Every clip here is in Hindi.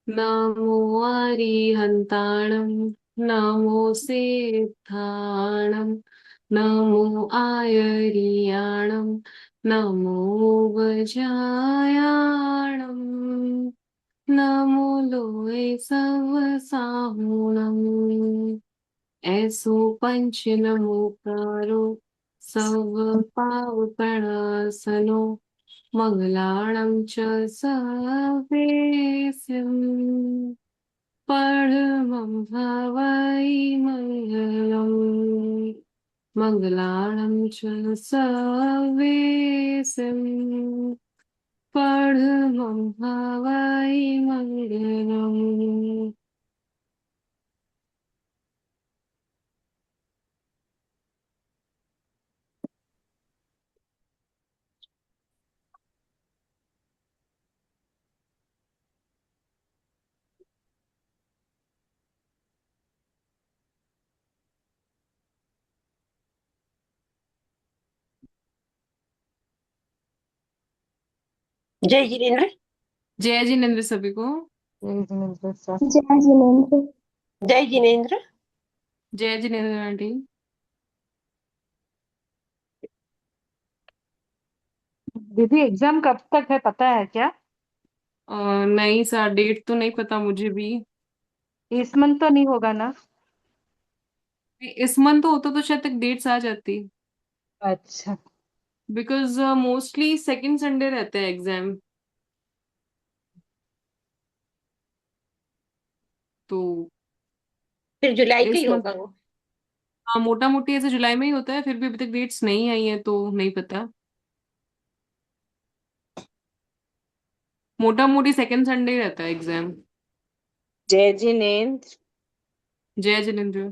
नमो अरिहन्ताणं नमो सिद्धाणं नमो आयर्याणं नमो वज्रायाणं नमो लोय सवसाहुणम् ऐसो पंच नमोकारो सव पावपणासनो मंगलाणं च सर्वेस्यम् परमं भवाय मङ्गलम् मङ्गलाणं च सर्वेस्यम् परमं भवाय मङ्गलम्। जय जिनेन्द्र। जय जिनेन्द्र सभी को। जय जिनेन्द्र। जय जिनेन्द्र। जय जिनेन्द्र आंटी। दीदी एग्जाम कब तक है पता है क्या? नहीं सर, डेट तो नहीं पता मुझे भी। इस मंथ तो नहीं होगा ना? इस मंथ तो होता तो शायद तक डेट्स आ जाती। अच्छा। बिकॉज मोस्टली सेकंड संडे रहते हैं एग्जाम। तो फिर जुलाई का ही इस मंथ, होगा वो। हाँ मोटा मोटी ऐसे जुलाई में ही होता है, फिर भी अभी तक डेट्स नहीं आई है तो नहीं पता। मोटा मोटी सेकंड संडे ही रहता है एग्जाम। जय जिनेन्द्र। जय जिनेन्द्र।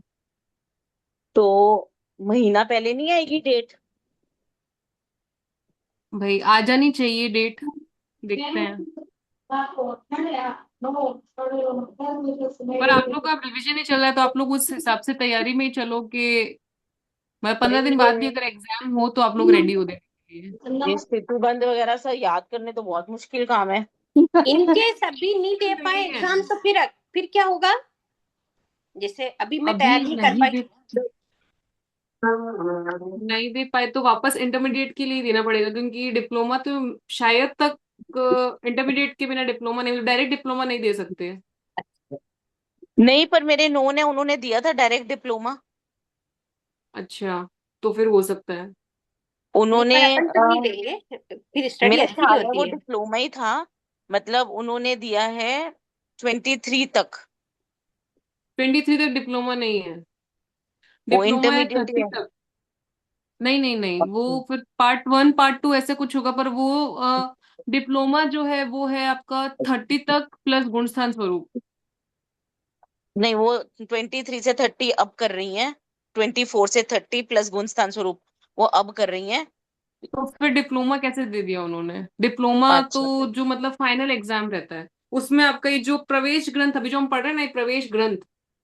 तो महीना पहले नहीं आएगी डेट? भाई आ जानी चाहिए डेट, देखते हैं। पर आप लोग का रिवीजन ही चल रहा है तो आप लोग उस हिसाब से तैयारी में ही चलो कि मतलब 15 दिन बाद भी अगर एग्जाम हो तो आप लोग रेडी हो देने के लिए। ये सेतुबंध वगैरह सब याद करने तो बहुत मुश्किल काम है। इनके सभी नहीं दे पाए नहीं है, एग्जाम तो फिर क्या होगा? जैसे अभी मैं अभी तैयार नहीं कर नहीं पाई। दे नहीं दे पाए तो वापस इंटरमीडिएट के लिए देना पड़ेगा, क्योंकि डिप्लोमा तो शायद तक इंटरमीडिएट के बिना डिप्लोमा नहीं, डायरेक्ट डिप्लोमा नहीं दे सकते। नहीं, पर मेरे नोन है, उन्होंने दिया था डायरेक्ट डिप्लोमा। अच्छा, तो फिर हो सकता है। नहीं, उन्होंने पर अपन तो नहीं देंगे, फिर स्टडी मेरा अच्छी नहीं ख्याल है वो होती है। डिप्लोमा ही था। मतलब उन्होंने दिया है 23 तक। 23 तक डिप्लोमा नहीं है। वो डिप्लोमा है इंटरमीडिएट 30 है। तक। नहीं नहीं नहीं, वो अच्छा। फिर पार्ट 1 पार्ट 2 ऐसे कुछ होगा, पर वो डिप्लोमा जो है वो है आपका 30 तक प्लस गुणस्थान स्वरूप। नहीं, वो 23 से 30 अब कर रही हैं। 24 से 30 प्लस गुणस्थान स्वरूप वो अब कर रही हैं। तो फिर डिप्लोमा कैसे दे दिया उन्होंने? डिप्लोमा तो अच्छा। जो मतलब फाइनल एग्जाम रहता है, उसमें आपका ये जो प्रवेश ग्रंथ अभी जो हम पढ़ रहे हैं ना, ये प्रवेश ग्रंथ,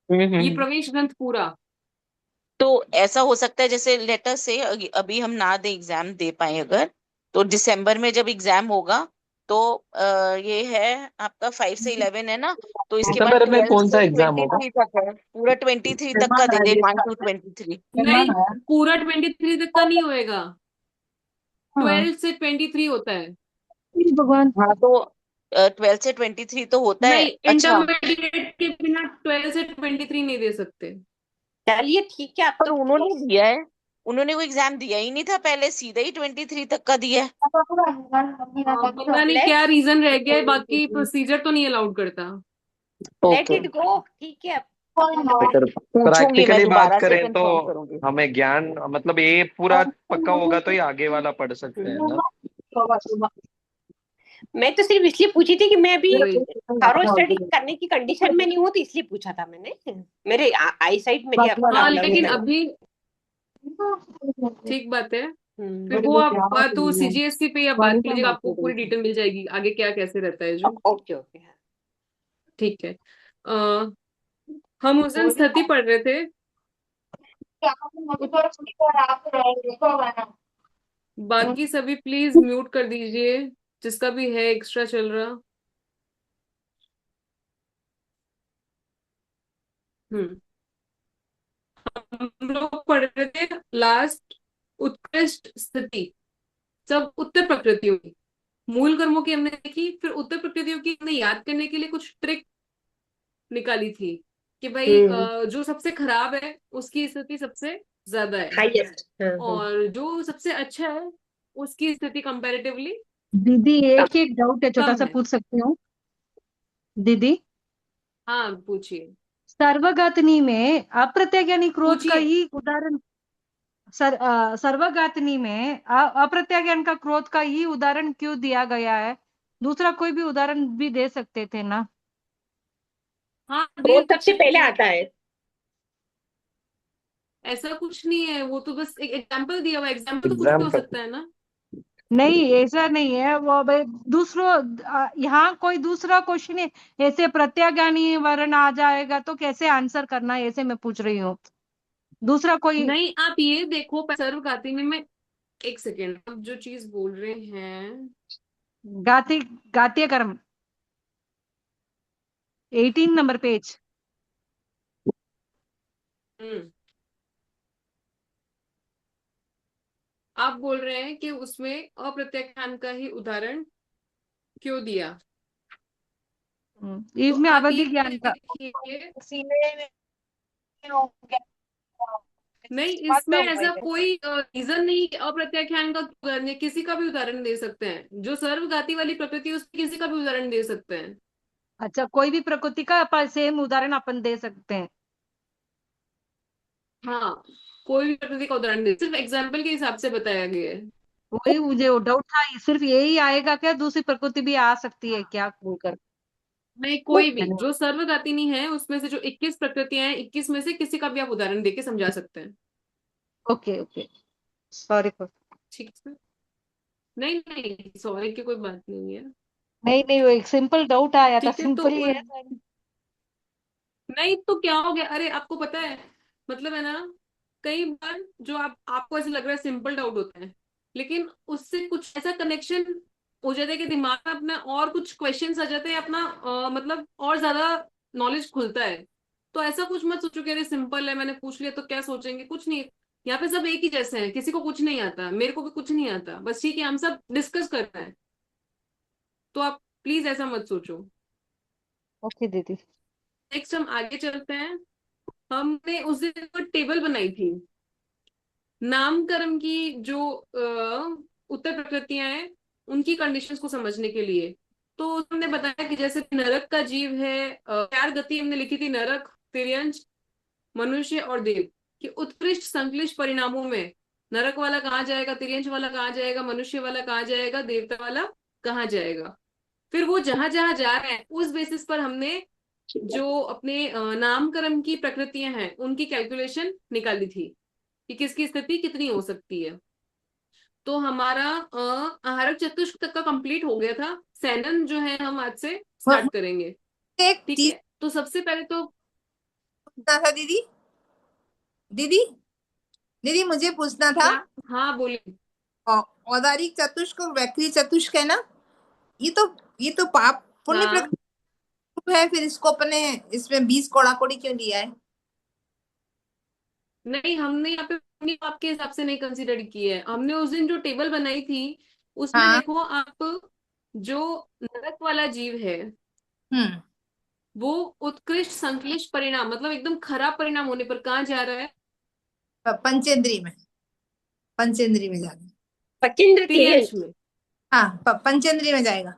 ये हम्म। प्रवेश ग्रंथ पूरा। तो ऐसा हो सकता है जैसे लेटर से अभी हम ना दे एग्जाम दे पाए अगर, तो दिसंबर में जब एग्जाम होगा तो ये है आपका 5 से 11 है ना, तो इसके बाद सितंबर में 12 कौन सा से एग्जाम ट्वेंटी होगा? थ्री तक है, पूरा 23 तक का दे दे, 1 to 23। नहीं, पूरा 23 तक का नहीं होएगा, हाँ। 12 से 23 होता है। भगवान। हाँ, तो 12 से 23 तो होता है। नहीं, अच्छा। इंटरमीडिएट के बिना 12 से 23 नहीं दे सकते। चलिए ठीक है, अब पर तो उन्होंने दिया है, उन्होंने वो एग्जाम दिया ही नहीं था पहले, सीधा ही 23 तक का दिया है। पता नहीं लेट क्या रीजन रह गया है, बाकी प्रोसीजर तो नहीं अलाउड करता। Late okay. इट गो, ठीक है। अपना नंबर अगर पूछूंगी मैं प्रैक्टिकली बात दोबारा से, करें तो कंफर्म करूंगी। हमें ज्ञान मतलब ये पूरा पक्का होगा तो ये आगे वाला पढ़ सकते हैं ना। मैं तो सिर्फ इसलिए पूछी थी कि मैं अभी वही। थॉरो स्टडी करने की कंडीशन में नहीं हूँ, तो इसलिए पूछा था मैंने। मेरे आई साइट मेरी हाँ प्रॉब्लम लेकिन है। अभी ठीक बात है। फिर हम्म। वो आप तो सीजीएससी पे आप बात कीजिएगा, आपको पूरी डिटेल मिल जाएगी आगे क्या कैसे रहता है जो। Okay okay. ठीक है। हम उस दिन स्थिति पढ़ रहे थे। बाकी सभी प्लीज म्यूट कर दीजिए, जिसका भी है एक्स्ट्रा चल रहा। हम्म। हम लोग पढ़ रहे थे लास्ट, उत्कृष्ट स्थिति, सब उत्तर प्रकृतियों की मूल कर्मों की हमने देखी, फिर उत्तर प्रकृतियों की हमने याद करने के लिए कुछ ट्रिक निकाली थी कि भाई जो सबसे खराब है उसकी स्थिति सबसे ज्यादा है, हाईएस्ट। और जो सबसे अच्छा है उसकी स्थिति कंपैरेटिवली दीदी एक एक डाउट है, छोटा कम सा है। पूछ सकती हूँ दीदी? हाँ पूछिए। सर्वगातनी में अप्रत्याज्ञानी क्रोध का पूछिए। ही उदाहरण, सर्वगातनी में अप्रत्याज्ञान का क्रोध का ही उदाहरण क्यों दिया गया है? दूसरा कोई भी उदाहरण भी दे सकते थे ना? हाँ वो दे सबसे सकते पहले थे, आता है। ऐसा कुछ नहीं है, वो तो बस एक एग्जाम्पल दिया हुआ, एग्जाम्पल तो कुछ भी हो एग्जाम्पल। सकता है ना। नहीं ऐसा नहीं है वो भाई। दूसरों यहाँ कोई दूसरा क्वेश्चन है, ऐसे प्रत्याज्ञानी वर्ण आ जाएगा तो कैसे आंसर करना है, ऐसे मैं पूछ रही हूँ। दूसरा कोई नहीं आप ये देखो, सर्वगाती में एक सेकेंड, आप जो चीज बोल रहे हैं। गाति गातीय कर्म 18 नंबर पेज। हम्म। आप बोल रहे हैं कि उसमें अप्रत्याख्यान का ही उदाहरण क्यों दिया, तो इसमें आप ये अवधि ज्ञान का देखिए। नहीं इसमें ऐसा कोई रीजन नहीं कि अप्रत्याख्यान का उदाहरण, किसी का भी उदाहरण दे सकते हैं, जो सर्वगाती वाली प्रकृति है उसकी किसी का भी उदाहरण दे सकते हैं। अच्छा, कोई भी प्रकृति का अपन सेम उदाहरण अपन दे सकते हैं? हाँ कोई भी प्रकृति का उदाहरण दे, सिर्फ एग्जाम्पल के हिसाब से बताया गया है। वही मुझे डाउट था, सिर्फ यही आएगा क्या, दूसरी प्रकृति भी आ सकती है क्या बोलकर? नहीं कोई भी मैंने जो सर्वगातिनी है उसमें से जो 21 प्रकृतियां हैं, 21 में से किसी का भी आप उदाहरण देके समझा सकते हैं। Okay okay, sorry for. ठीक है। नहीं नहीं सॉरी की कोई बात नहीं है। नहीं नहीं, वो एक सिंपल डाउट आया था, ठीक है तो सिंपल ही है। नहीं तो क्या हो गया, अरे आपको पता है, मतलब है ना, कई बार जो आपको ऐसा लग रहा है सिंपल डाउट होता है, लेकिन उससे कुछ ऐसा कनेक्शन हो जाता है कि दिमाग में अपना और कुछ क्वेश्चंस आ जाते हैं, अपना मतलब और ज्यादा नॉलेज खुलता है। तो ऐसा कुछ मत सोचो कि अरे सिंपल है मैंने पूछ लिया तो क्या सोचेंगे, कुछ नहीं। यहाँ पे सब एक ही जैसे हैं, किसी को कुछ नहीं आता, मेरे को भी कुछ नहीं आता, बस ठीक है हम सब डिस्कस कर रहे हैं, तो आप प्लीज ऐसा मत सोचो। ओके दीदी। नेक्स्ट हम आगे चलते हैं। हमने उस दिन कोई टेबल बनाई थी, नामकरण की जो उत्तर प्रकृतियां हैं उनकी कंडीशंस को समझने के लिए। तो हमने बताया कि जैसे नरक का जीव है, 4 गति हमने लिखी थी, नरक, तिर्यंच, मनुष्य और देव, कि उत्कृष्ट संश्लिष्ट परिणामों में नरक वाला कहाँ जाएगा, तिर्यंच वाला कहाँ जाएगा, मनुष्य वाला कहाँ जाएगा, देवता वाला कहाँ जाएगा। फिर वो जहां जहां जा रहे हैं उस बेसिस पर हमने जो अपने नामकरण की प्रकृतियां हैं उनकी कैलकुलेशन निकाली थी कि किसकी स्थिति कितनी हो सकती है। तो हमारा आहारक चतुष्क तक का कंप्लीट हो गया था, सैनन जो है हम आज से स्टार्ट करेंगे। एक ठीक चीज है तो सबसे पहले तो पूछना था दीदी। दीदी दीदी मुझे पूछना था। क्या, हाँ बोलिए। औदारिक चतुष्क और वैक्री चतुष्क है ना, ये तो पाप पुण्य हाँ प्रकृति है, फिर इसको अपने इसमें 20 कोड़ा कोड़ी क्यों लिया है? नहीं हमने यहाँ पे अपनी आपके हिसाब से नहीं कंसीडर की है, हमने उस दिन जो टेबल बनाई थी उसमें हाँ। देखो आप, जो नरक वाला जीव है हम्म। वो उत्कृष्ट संश्लिष्ट परिणाम, मतलब एकदम खराब परिणाम होने पर कहाँ जा रहा है, पंचेंद्री में, पंचेंद्री में जाएगा। पचेंद्र तिर्यंश तिर्यंच। में। हाँ, पंचेंद्री में जाएगा।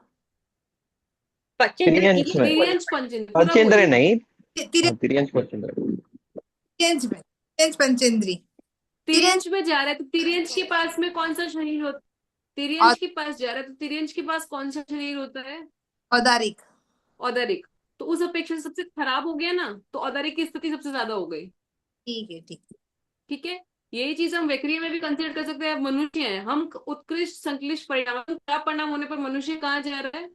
पचेंद्र तिर्यंश में, तिर्यंच बोला। तिर्यंश पंचेंद्र पूरा पंचेंद्र बोलिए। नहीं। हाँ, तिर्यंज तिर्यंश पंचेंद्र। में, तिर्यंज पंचेंद्री। तिर्यंज तिर्यंश में जा रहा है तो तिर्यंश के पास में कौन सा शरीर होता, और तिर्यंश के पास जा रहा है तो तिर्यंश के पास कौन सा शरीर होता है, औदारिक। औदरिक। तो उस अपेक्षा से सबसे खराब हो गया ना, तो औदरिक की स्थिति सबसे ज्यादा हो गई। ठीक है, ठीक है। ठीक है, यही चीज हम वैक्रिय में भी कंसिडर कर सकते हैं। मनुष्य है हम, उत्कृष्ट संश्लिष्ट परिणाम, खराब परिणाम होने पर मनुष्य कहाँ जा रहा है,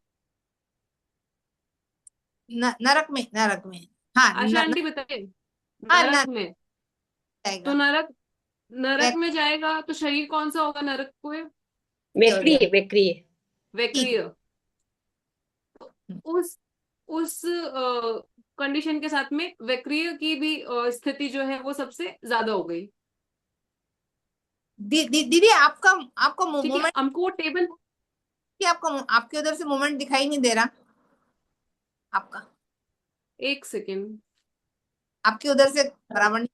नरक में, नरक में। हाँ आशा आंटी बताइए। हाँ नरक में। तो जाएगा। नरक, नरक में जाएगा तो शरीर कौन सा होगा नरक को? वेक्री वेक्री वैक्रिय। उस उस कंडीशन के साथ में वैक्रिय की भी स्थिति जो है वो सबसे ज्यादा हो गई। दीदी आपका आपका ठीक है, मोमेंट, हमको वो टेबल, आपका आपके उधर से मोमेंट दिखाई नहीं दे रहा आपका, एक सेकेंड, आपके उधर से बराबर नहीं।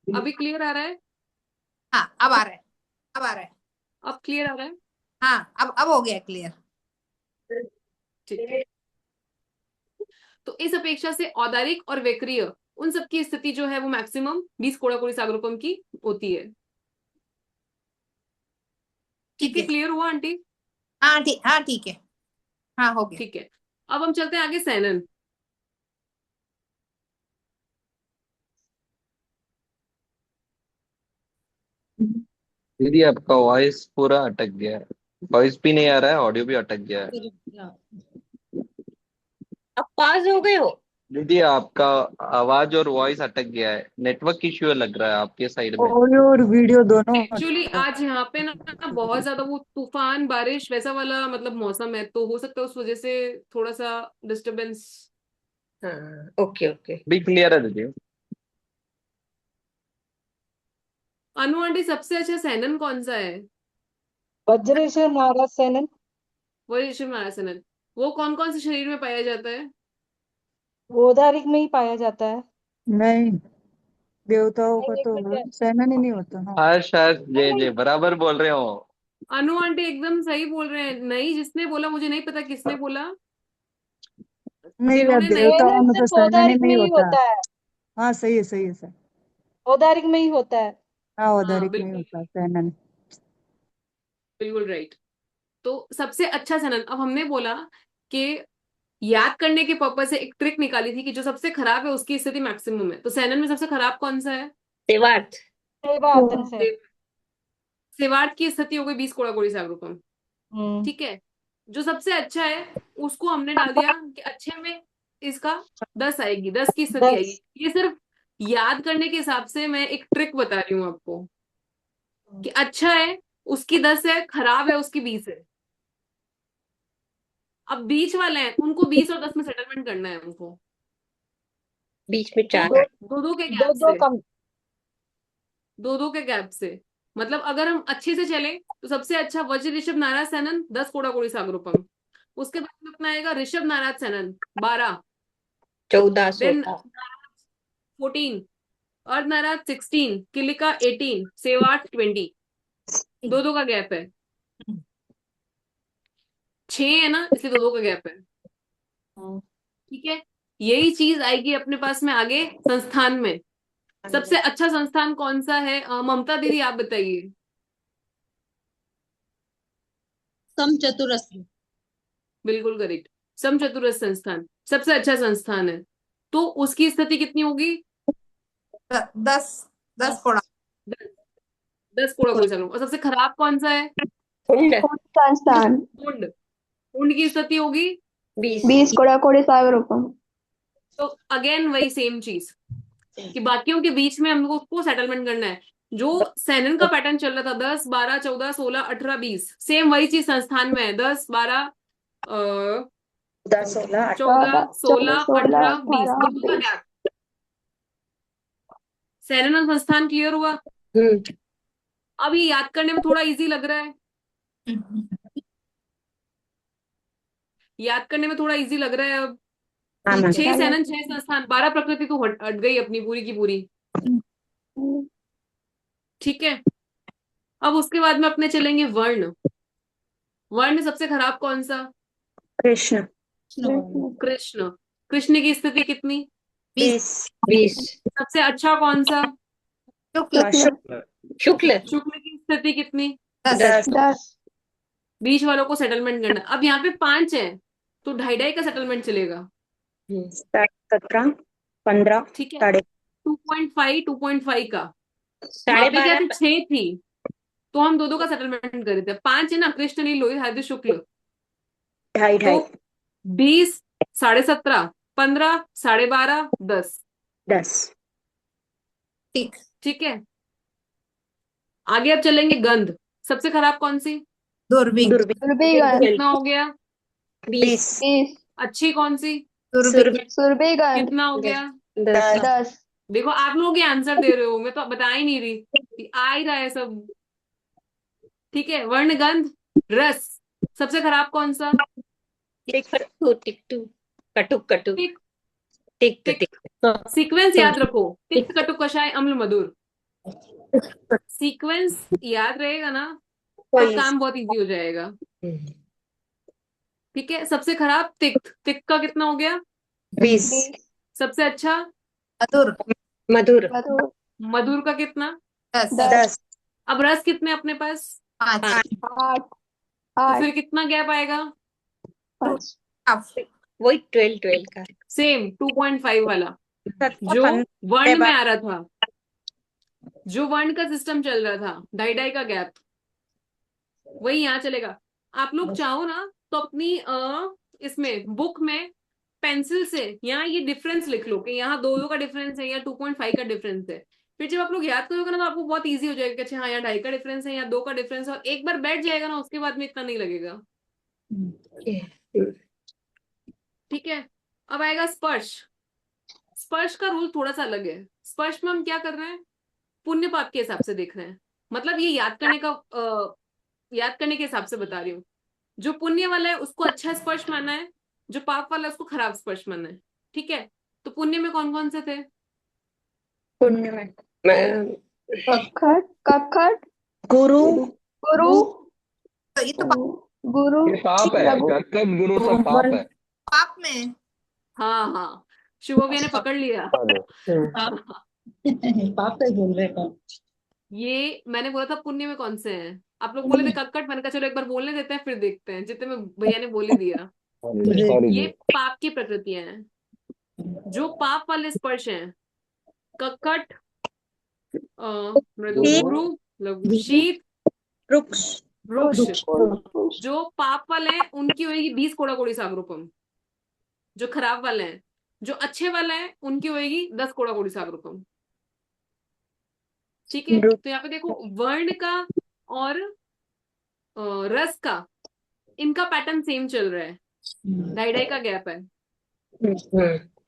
अभी क्लियर आ रहा है? हाँ अब आ रहा है, अब आ रहा है। अब क्लियर आ रहा है? हाँ अब हो गया क्लियर। ठीक है। तो इस अपेक्षा से औदारिक और वैक्रिय उन सबकी स्थिति जो है वो मैक्सिमम 20 कोड़ाकुड़ी सागरोपम की होती है। ठीक ठीक है, है। क्लियर हुआ आंटी? हाँ ठीक है, हाँ हो गया। ठीक है, अब हम चलते हैं आगे सैनन। दीदी आपका वॉइस पूरा अटक गया है, वॉइस भी नहीं आ रहा है, ऑडियो भी अटक गया है। अब पास हो गए हो। दीदी आपका आवाज और वॉइस अटक गया है, नेटवर्क इश्यू लग रहा है आपके साइड में। ऑडियो और वीडियो दोनों एक्चुअली आज यहाँ पे ना बहुत ज्यादा वो तूफान बारिश वैसा वाला मतलब मौसम है, तो हो सकता है उस वजह से थोड़ा सा डिस्टरबेंस। हाँ ओके ओके। भी क्लियर है दीदी। अनु आंटी, सबसे अच्छा सैनन कौन सा है? वज्रेश्वर महाराज सैनन। वही शिव सैनन। वो कौन कौन से शरीर में पाया जाता है? गोदारिक में ही पाया जाता है। नहीं, देवताओं का नहीं, एक तो मिनट। सहना ही नहीं होता। हाँ हर्ष हर्ष जय जय बराबर बोल रहे हो। अनु आंटी एकदम सही बोल रहे हैं। नहीं, जिसने बोला मुझे नहीं पता किसने बोला, नहीं यार, जिन्होंने नहीं देवताओं सैनन में तो सिर्फ सहना गोदारिक में में ही ही होता है। होता है। हाँ सही है, सही है सर। गोदारिक में ही होता है। हाँ हाँ औदारिक में ही बिल्कुल, होता है सहना नहीं। बिल्कुल राइट। तो सबसे अच्छा सैनन, अब हमने बोला कि याद करने के पर्पज से एक ट्रिक निकाली थी कि जो सबसे खराब है उसकी स्थिति मैक्सिमम है। तो सैनन में सबसे खराब कौन सा है? सेवार्थ। सेवातन से। सेवार्थ की स्थिति हो गई 20 कोड़ाकोड़ी सागरोपम। हम्म। ठीक है, जो सबसे अच्छा है उसको हमने डाल दिया कि अच्छे में इसका 10 आएगी, 10 की स्थिति 10। आएगी। ये सिर्फ याद करने के हिसाब से मैं एक ट्रिक बता रही हूँ आपको कि अच्छा है उसकी 10 है, खराब है उसकी 20 है। अब बीच वाले हैं उनको 20 और 10 में सेटलमेंट करना है उनको, बीच में तो 4। दो दो के दो गैप दो से, कम। दो दो के गैप से। मतलब अगर हम अच्छे से चले तो सबसे अच्छा वज्र ऋषभ नाराज सैनन 10 कोड़ाकोड़ी सागरोपम। उसके बाद में अपना आएगा ऋषभ नाराज सैनन 12, 14 देन 16। 14, अर्धनाराज 16, किलिका 18, सेवाट 20। दो दो का गैप है, 6 है ना, इसलिए दो दो का गैप है। ठीक है, यही चीज आएगी अपने पास में आगे संस्थान में। सबसे अच्छा संस्थान कौन सा है? ममता दीदी आप बताइए। समचतुरस्र। बिल्कुल करेक्ट, समचतुरस्र संस्थान सबसे अच्छा संस्थान है। तो उसकी स्थिति कितनी होगी? 10 10 कोड़ा। 10 कोड़ा कोड़ी सालों। और सबसे खराब कौन सा है? कुंड संस्थान कुंड। कुंड की स्थिति होगी 20। 20 कोड़ाकोड़ी सागरोपम। तो अगेन वही सेम चीज कि बाकियों के बीच में हमको उसको सेटलमेंट करना है। जो सैनन का पैटर्न चल रहा था 10 12 14 16 18 20, सेम वही चीज संस्थान में है। 10 12 10 16 14 16 16 18 20, 18 दो का 20। गैप। सैनन और संस्थान क्लियर हुआ? हम्म। अब ये याद करने में थोड़ा इजी लग रहा है, याद करने में थोड़ा इजी लग रहा है अब। हाँ मैम। 6 सैनन 6 संस्थान 12 प्रकृति तो हट गई अपनी पूरी की पूरी। ठीक है, अब उसके बाद में अपने चलेंगे वर्ण। वर्ण सबसे खराब कौन सा? कृष्ण। कृष्ण। कृष्ण की स्थिति कितनी? 20 20। सबसे अच्छा कौन सा? शुक्ल। शुक्ल शुक्ल की स्थिति कितनी? 10। 10। बीच वालों को सेटलमेंट करना। अब यहाँ पे 5 है तो 2.5 का सेटलमेंट चलेगा। 17 15 ठीक है, साढ़े 2.5 का। वहां साढ़े पे क्या 12। थी? 6 थी तो हम दो दो का सेटलमेंट कर रहे थे। 5 है ना, कृष्ण नील लोहित हरदि शुक्ल। ढाई ढाई तो 20, 17.5, 15, 12.5, 10। 10 ठीक। ठीक है, आगे अब चलेंगे गंध। सबसे खराब कौन सी? दुर्भिक्ष। सुरभिगंध। कितना हो गया? 20 20। अच्छी कौन सी? दुर्भिक्ष। सुरभिगंध। कितना हो गया? 10 10। देखो आप लोग ये आंसर दे रहे हो, मैं तो बता ही नहीं रही, आ ही रहा है सब। ठीक है, वर्णगंध, रस। सबसे खराब कौन सा? टिक टू कटुक कटुक टिक टिक टिक। टिक सीक्वेंस याद रखो, तिक्त, कटु, कषाय, अम्ल, मधुर। सीक्वेंस याद रहेगा ना, तब काम बहुत इजी हो जाएगा। ठीक है, सबसे खराब तिक्त। तिक्त का कितना हो गया? 20 सबसे अच्छा? मधुर। मधुर मधुर। मधुर का कितना? 10। 10 अब रस कितने अपने पास? 5। 8। तो 8। फिर कितना गैप आएगा? 5। वही 12 का सेम 2.5 वाला, जो 15 वर्ण में आ रहा था, जो वर्ण का सिस्टम चल रहा था, ढाई ढाई का गैप, वही यहाँ चलेगा। आप लोग चाहो ना तो अपनी इसमें बुक में पेंसिल से यहाँ ये डिफरेंस लिख लो कि यहाँ 2 का डिफरेंस है या 2.5 का डिफरेंस है। फिर जब आप लोग याद करोगे ना तो आपको बहुत इजी हो जाएगा कि अच्छा हाँ यहाँ 2.5 का डिफरेंस है, यहाँ 2 का डिफरेंस है, और एक बार बैठ जाएगा ना उसके बाद में इतना नहीं लगेगा। ठीक है, अब आएगा स्पर्श। स्पर्श का रूल थोड़ा सा अलग है। स्पर्श में हम क्या कर रहे हैं? पुण्य पाप के हिसाब से देख रहे हैं। मतलब ये याद करने का याद करने के हिसाब से बता रही हूँ। जो पुण्य वाला है उसको अच्छा स्पर्श माना है, जो पाप वाला है उसको खराब स्पर्श माना है। ठीक है, तो पुण्य में कौन कौन से थे? पुण्य में कखट। कखट। गुरु गुरु। तो ये तो गुरु। ये पाप है, लघु। कर्कट गुरु सब पाप है। पाप में। हाँ हाँ, शुभ भैया ने पकड़ लिया। पाप का ही बोल रहे हैं। ये मैंने बोला था पुण्य में कौन से हैं, आप लोग बोले थे कक्कट। मैंने कहा चलो एक बार बोलने देते हैं फिर देखते हैं, जितने में भैया ने बोल ही दिया। सॉरी ये जी। पाप की प्रकृतियां हैं। जो पाप वाले स्पर्श हैं, कक्कट, मृदु, गुरु, लघु, शीत, वृक्ष वृक्ष। पुरुष। जो पाप वाले हैं उनकी होगी 20 कोड़ा कोड़ी सागरूपम। जो खराब वाले हैं, जो अच्छे वाले हैं उनकी होगी 10 कोड़ा कोड़ी सागरूपम। ठीक है, तो यहाँ पे देखो वर्ण का और रस का, इनका पैटर्न सेम चल रहा है, ढाई ढाई का गैप है।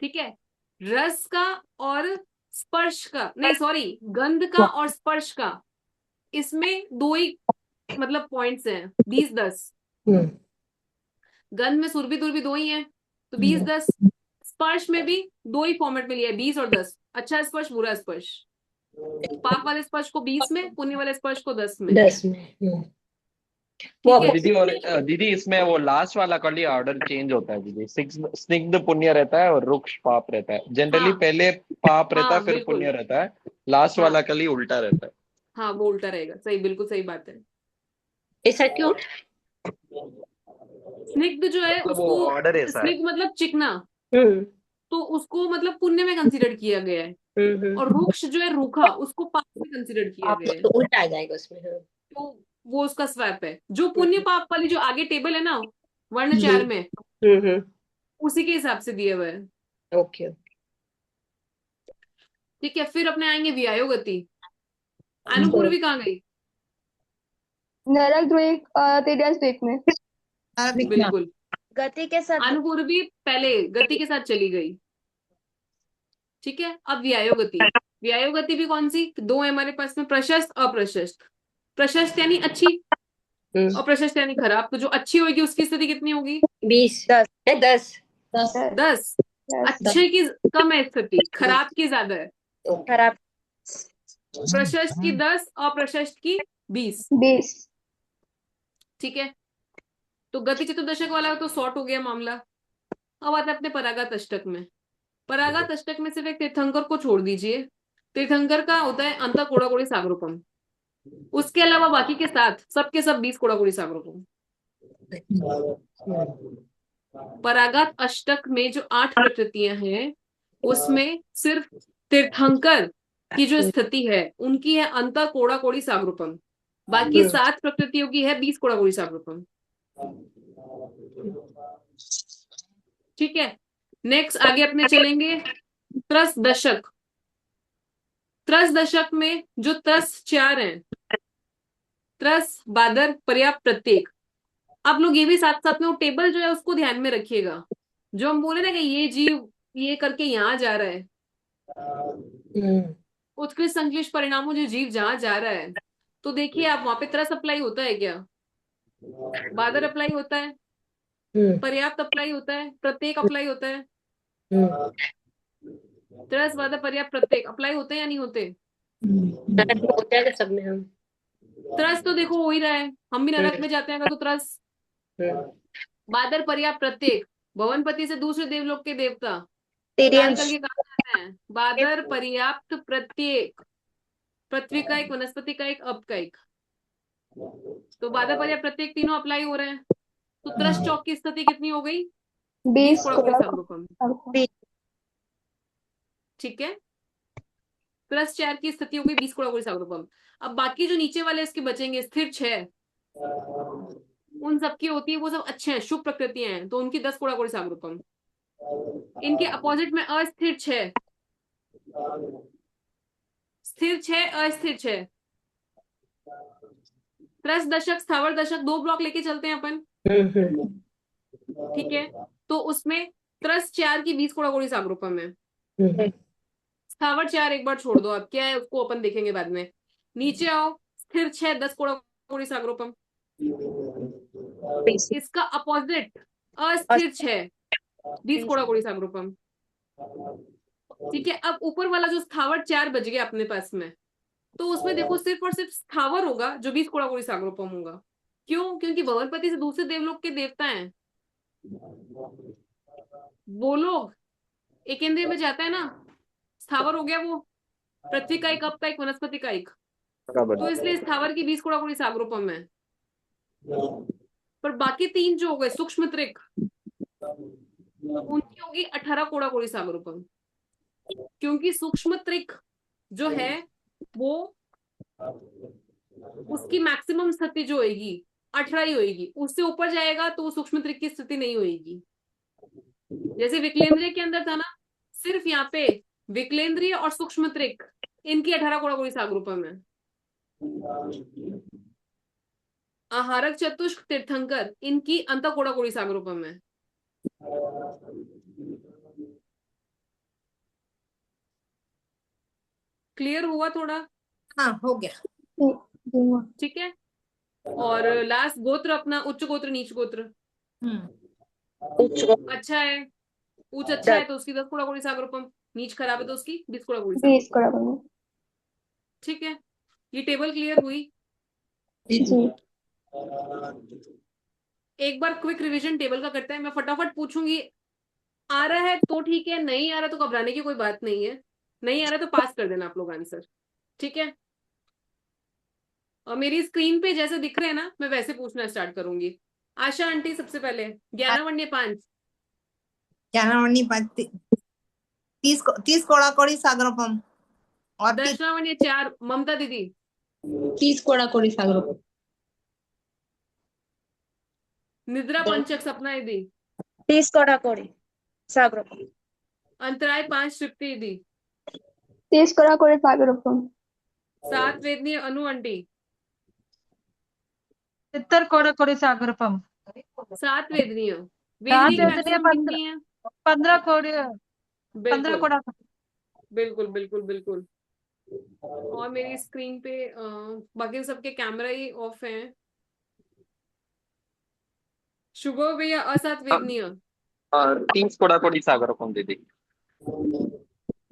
ठीक है, रस का और स्पर्श का, नहीं सॉरी, गंध का और स्पर्श का, इसमें 2 ही मतलब पॉइंट्स हैं, 20-10। गंध में सुरभि दुर्भि 2 ही है, तो 20-10। स्पर्श में भी 2 ही फॉर्मेट में लिया है, 20 और 10। अच्छा स्पर्श, बुरा स्पर्श। पाप वाले स्पर्श को 20 में, पुण्य वाले स्पर्श को 10 में। 10 में ठीक है, दीदी, और दीदी इसमें वो लास्ट वाला कर लिया, ऑर्डर चेंज होता है दीदी। स्निग्ध पुण्य रहता है और रुक्ष पाप रहता है। जनरली हाँ पहले पाप रहता है हाँ फिर बिल्कुल, पुण्य रहता है। लास्ट हाँ वाला कली उल्टा रहता है। हाँ वो उल्टा रहेगा, सही, बिल्कुल सही बात है। ऐसा क्यों? स्निग्ध जो है मतलब वो उसको, ऑर्डर ऐसा है। स्निग्ध मतलब चिकना, हम्म तो उसको मतलब पुण्य में कंसीडर किया गया है। और रुक्ष जो है रूखा, उसको पाप में कंसीडर किया आप गया है। तो उल्टा आ जाएगा उसमें। तो वो उसका स्वैप है। जो पुण्य पाप वाली जो आगे टेबल है ना वर्ण 4 में, उसी के हिसाब से दिया हुआ है। ओके ठीक है, फिर अपने आएंगे व्यायो गति। अनुपूर्वी कहाँ गई? नरक द्वीप। तेजस द्वीप में। बिल्कुल, गति के साथ अनुपूर्वी पहले गति के साथ चली गई। ठीक है, अब व्यायो गति। व्यायो गति भी कौन सी? 2 है हमारे पास में, प्रशस्त, अप्रशस्त। प्रशस्त यानी अच्छी, और प्रशस्त यानी खराब। तो जो अच्छी होगी उसकी स्थिति कितनी होगी? 20 10 10। अच्छे की कम है स्थिति, खराब की ज्यादा है। खराब प्रशस्त की 10, अप्रशस्त की 20। 20। ठीक है, तो गति चतुर्दशक वाला तो सॉर्ट हो गया मामला। अब आता है अपने परागत अष्टक में। परागत अष्टक में सिर्फ एक तीर्थंकर को छोड़ दीजिए। तीर्थंकर का होता है अंत कोड़ा कोड़ी सागरूपम। उसके अलावा बाकी के साथ सबके सब 20 कोड़ा कोड़ी सागरूपम। परागत अष्टक में जो 8 प्रकृतियां हैं उसमें सिर्फ तीर्थंकर की जो स्थिति है उनकी है अंत कोड़ा कोड़ी सागरूपम। बाकी 7 प्रकृतियों की है 20 कोड़ा कोड़ी सागरूपम। ठीक है, नेक्स्ट आगे अपने चलेंगे त्रस दशक। त्रस दशक में जो त्रस चार हैं, त्रस, बादर, पर्याप्त, प्रत्येक, आप लोग ये भी साथ साथ में वो टेबल जो है उसको ध्यान में रखिएगा। जो हम बोले ना कि ये जीव ये करके यहाँ जा रहा है, उत्कृष्ट संश्लिष्ट परिणामों जो जीव जहां जा रहा है, तो देखिए आप वहां पे त्रस अप्लाई होता है क्या, बादर अप्लाई होता है, पर्याप्त अप्लाई होता है, प्रत्येक अप्लाई होता है, त्रस, बादर, पर्याप्त, प्रत्येक अप्लाई होते हैं या नहीं होते? होता है सब में हम। त्रस तो देखो हो ही रहा है, हम भी नरक में जाते हैं अगर तो त्रस। बादर, पर्याप्त, प्रत्येक, भवनपति से दूसरे देवलोक के देवता कार्य करके कहा जाते हैं। बादर, पर्याप्त, प्रत्येक, पृथ्वी का एक, वनस्पति का एक, अप का एक, तो बादर, पर्याप्त, प्रत्येक तीनों अप्लाई हो रहे हैं। तो त्रस चौक की स्थिति कितनी हो गई? 20 20 कोड़ा कोड़ी सागरोपम। ठीक है, त्रस चार की स्थिति हो गई 20 कोड़ा कोड़ी सागरोपम। अब बाकी जो नीचे वाले इसके बचेंगे, स्थिर 6, उन सबकी होती है, वो सब अच्छे हैं, शुभ प्रकृतियां हैं, तो उनकी 10 कोड़ा कोड़ी सागरोपम। इनके अपोजिट में अस्थिर 6, स्थिर 6, अस्थिर 6, त्रस दशक, स्थावर दशक, 2 ब्लॉक लेके चलते हैं अपन। ठीक है, तो उसमें त्रस 4 की 20 कोड़ा कोड़ी सागरोपम है। स्थावर 4 एक बार छोड़ दो, अब क्या है उसको अपन देखेंगे बाद में। नीचे आओ, स्थिर 6, 10 कोड़ा कोड़ी सागरोपम। इसका अपोजिट अस्थिर 6, 20 कोड़ा कोड़ी सागरोपम। ठीक है, अब ऊपर वाला जो स्थावर 4 बच गया अपने पास में, तो उसमें देखो सिर्फ और सिर्फ स्थावर होगा जो 20 कोड़ा कोड़ी सागरोपम होगा। क्यों? क्योंकि भवनपति से दूसरे देवलोक के देवता हैं, वो लोग एक इंद्रिय में जाता है ना, स्थावर हो गया वो, पृथ्वी का एक, अप का एक, वनस्पति का एक, तो इसलिए स्थावर की 20 कोड़ा कोड़ी सागरोपम है। पर बाकी 3 जो हो गए सूक्ष्म त्रिक, उनकी होगी 18 कोड़ा कोड़ी सागरोपम। क्योंकि सूक्ष्म त्रिक जो है वो, उसकी मैक्सिमम स्थिति जो होगी 18 ही होगी, उससे ऊपर जाएगा तो वो सूक्ष्म त्रिक की स्थिति नहीं होगी। जैसे विकलेंद्रिय के अंदर था ना, सिर्फ यहाँ पे विकलेंद्रिय और सूक्ष्म त्रिक, इनकी 18 कोड़ा कोड़ी सागरोपम है। आहारक, चतुष्क, तीर्थंकर, इनकी अंत कोड़ा कोड़ी सागरोपम है। क्लियर हुआ थोड़ा? हाँ हो गया। ठीक है, और लास्ट गोत्र अपना उच्च गोत्र, नीच गोत्र। अच्छा है, उच्च अच्छा है तो उसकी 10 कोड़ा कोड़ी सागरोपम, नीच खराब है तो उसकी 20 कोड़ा कोड़ी 20 सागरोपम। कोड़ा। ठीक है, ये टेबल क्लियर हुई? जी। एक बार क्विक रिवीजन टेबल का करते हैं, मैं फटाफट पूछूंगी, आ रहा है तो ठीक है, नहीं आ रहा तो घबराने की कोई बात नहीं है, नहीं आ रहा तो पास कर देना आप लोग आंसर। ठीक है, और मेरी स्क्रीन पे जैसे दिख रहे हैं ना, मैं वैसे पूछना स्टार्ट करूंगी। आशा आंटी सबसे पहले, ज्ञानावण्य 5, ज्ञानावणी 30 कोड़ा कोड़ी सागरोपम और दर्शनावण्य 4, ममता दीदी, 30 कोड़ा कोड़ी सागरोपम। निद्रा पंचक, सपना दीदी, 30 कोड़ा कोड़ी सागरोपम। अंतराय 5, तृप्ति दीदी, 30 कोड़ा कोड़ी सागरोपम। 7 वेदनीय, अनु आंटी, 70 कोड़ा कोड़ी सागरोपम। 7 वेदनीय, वेदनीय का मैक्सिमम कितनी है? 15 कोड़ी, 15 बिल्कुल कोड़ा। बिल्कुल बिल्कुल बिल्कुल। और मेरी स्क्रीन पे बाकी सबके कैमरा ही ऑफ है। शुभ भैया, असात वेदनीय, 30 कोड़ा कोड़ी सागरोपम दीदी।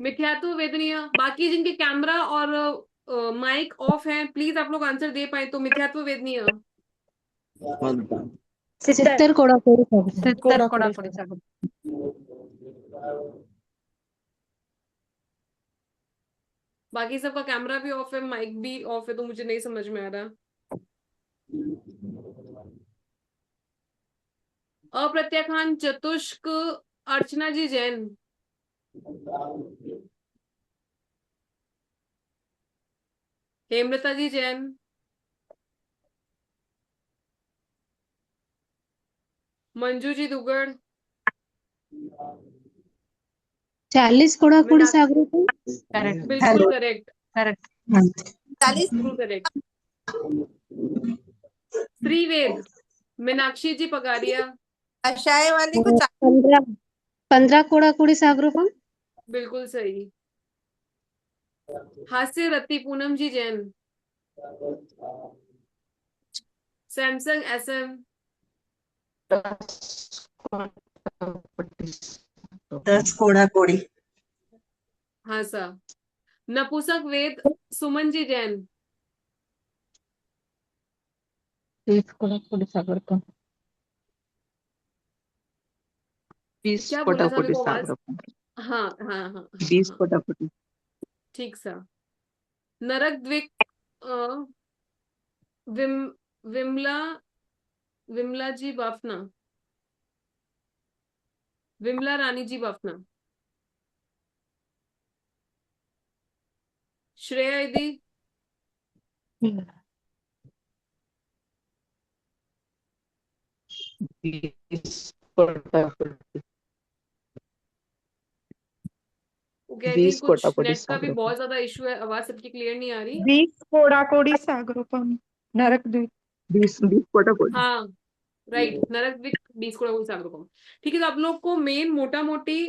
मिथ्यात्व वेदनीय, बाकी जिनके कैमरा और माइक ऑफ है, प्लीज आप लोग आंसर दे पाए तो। मिथ्यात्व वेदनीय, 70 कोड़ा कोड़ी 70 कोड़ा कोड़ी सागरोपम। बाकी सबका कैमरा भी ऑफ है, माइक भी ऑफ है, तो मुझे नहीं समझ में आ रहा। अप्रत्याखान, चतुष्क, अर्चना जी जैन, हेमलता जी जैन, मंजू जी दुगड़, चालीस कोड़ा कोड़ी मीनाक्षी, सागरोपण। करेक्ट बिल्कुल करेक्ट, करेक्ट। 40 बिल्कुल करेक्ट। श्रीवेद, मीनाक्षी जी पगारिया, कषाय वाले को 15 15 कोड़ा कोड़ी सागरोपण। बिल्कुल सही। हास्य रति, पूनम जी जैन, सैमसंग एसएम, 10 कोड़ा कोड़ी। हाँ सा। नपुंसक वेद, सुमन जी जैन, 30 कोड़ा कोड़ी सागरोपण। 20 क्या बोला था? मेरे कोटाकोटी को आवाज, सागरोपण। हाँ हाँ हाँ हाँ 20 हाँ, कोटाकोटी। ठीक सा। नरक द्विक, विम विमला विमला जी बाफना, विमला रानी जी बाफना, श्रेया यदि, 20 कोटाकोटी। ओके आई 20 थिंक कुछ कोटाकोटी नेट का भी सागरोपण। बहुत ज्यादा इशू है, आवाज सबकी क्लियर नहीं आ रही। 20 कोड़ा कोड़ी सागरोपण। नरक द्वीप। 20 कोटाकोटी। हाँ राइट, नरक द्विक 20 कोड़ा कोड़ी सागरोपम। ठीक है, तो आप लोग को मेन मोटा मोटी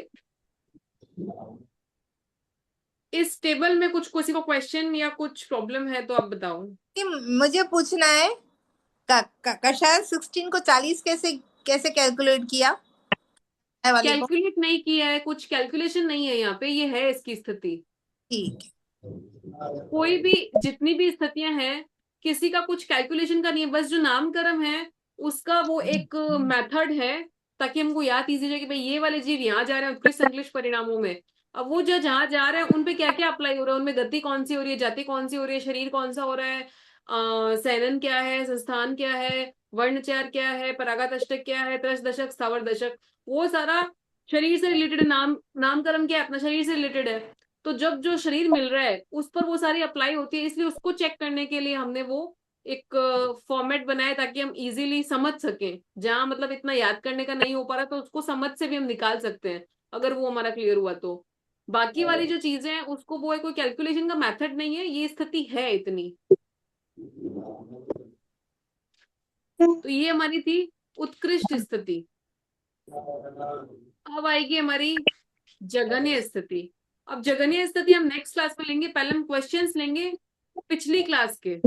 इस टेबल में कुछ किसी को क्वेश्चन या कुछ प्रॉब्लम है तो आप बताओ। कि मुझे पूछना है कषाय 16 को 40 कैसे कैसे कैलकुलेट किया कषाय वाले को? कैलकुलेट नहीं किया है, कुछ कैलकुलेशन नहीं है यहाँ पे, ये है इसकी स्थिति। ठीक कोई भी, जितनी भी स्थितियां हैं, किसी का कुछ कैलकुलेशन का नहीं है, बस जो नामकरण है उसका वो एक मेथड है, ताकि हमको याद इजी जाए कि भाई ये वाले जीव यहाँ जा रहे हैं उत्कृष्ट संश्लिष्ट परिणामों में। अब वो जो जहाँ जा रहे हैं उन पे क्या क्या अप्लाई हो रहा है, उनमें गति कौन सी हो रही है, जाति कौन सी हो रही है, शरीर कौन सा हो रहा है, सैनन क्या है, संस्थान क्या है, वर्णचार क्या है, परागत अष्टक क्या है, त्रस दशक, स्थावर दशक, वो सारा शरीर से रिलेटेड। नामकरण क्या है, अपना शरीर से रिलेटेड है। तो जब जो शरीर मिल रहा है उस पर वो सारी अप्लाई होती है, इसलिए उसको चेक करने के लिए हमने वो एक फॉर्मेट बनाया, ताकि हम इजीली समझ सकें। जहां मतलब इतना याद करने का नहीं हो पा रहा तो उसको समझ से भी हम निकाल सकते हैं, अगर वो हमारा क्लियर हुआ तो। बाकी वाली जो चीजें हैं उसको वो है, कोई कैलकुलेशन का मेथड नहीं है, ये स्थिति है इतनी। तो ये हमारी थी उत्कृष्ट स्थिति। अब आएगी हमारी जघन्य स्थिति। अब जघन्य स्थिति हम नेक्स्ट क्लास में लेंगे, पहले हम क्वेश्चंस लेंगे पिछली क्लास के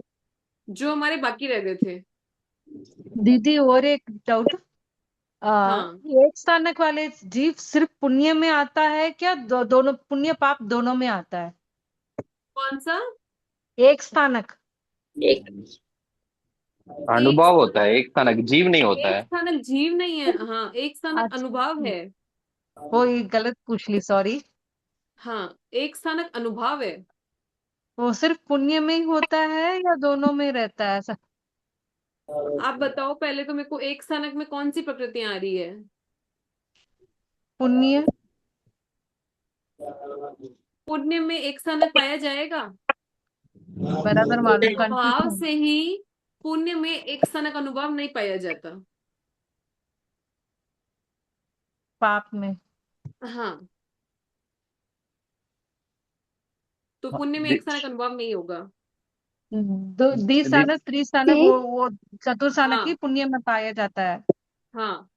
जो हमारे बाकी रह गए थे। दीदी और एक डाउट, हाँ, एक स्थानक वाले जीव सिर्फ पुण्य में आता है क्या, दोनों पुण्य पाप दोनों में आता है? कौन सा? एक स्थानक। एक अनुभव होता है, एक स्थानक जीव नहीं होता एक है। स्थानक जीव नहीं है, हाँ एक स्थानक अनुभव अच्छा, है। कोई गलत पूछ ली, सॉरी। हाँ, एक स्थानक अनुभव है। वो सिर्फ पुण्य में ही होता है या दोनों में रहता है ऐसा? आप बताओ पहले तो मेरे को, एक स्थानक में कौन सी प्रकृतियां आ रही है? पुण्य। पुण्य में एक स्थानक पाया जाएगा? बराबर मालूम, भाव कंफ्यूजन। से ही पुण्य में एक स्थानक अनुभव नहीं पाया जाता। पाप में। हाँ, तो पुण्य में एक स्थानक अनुभव नहीं होगा। द्विस्थानक त्रिस्थानक ठीक। वो चतुर्थानक ही हाँ पुण्य में पाया जाता है। हाँ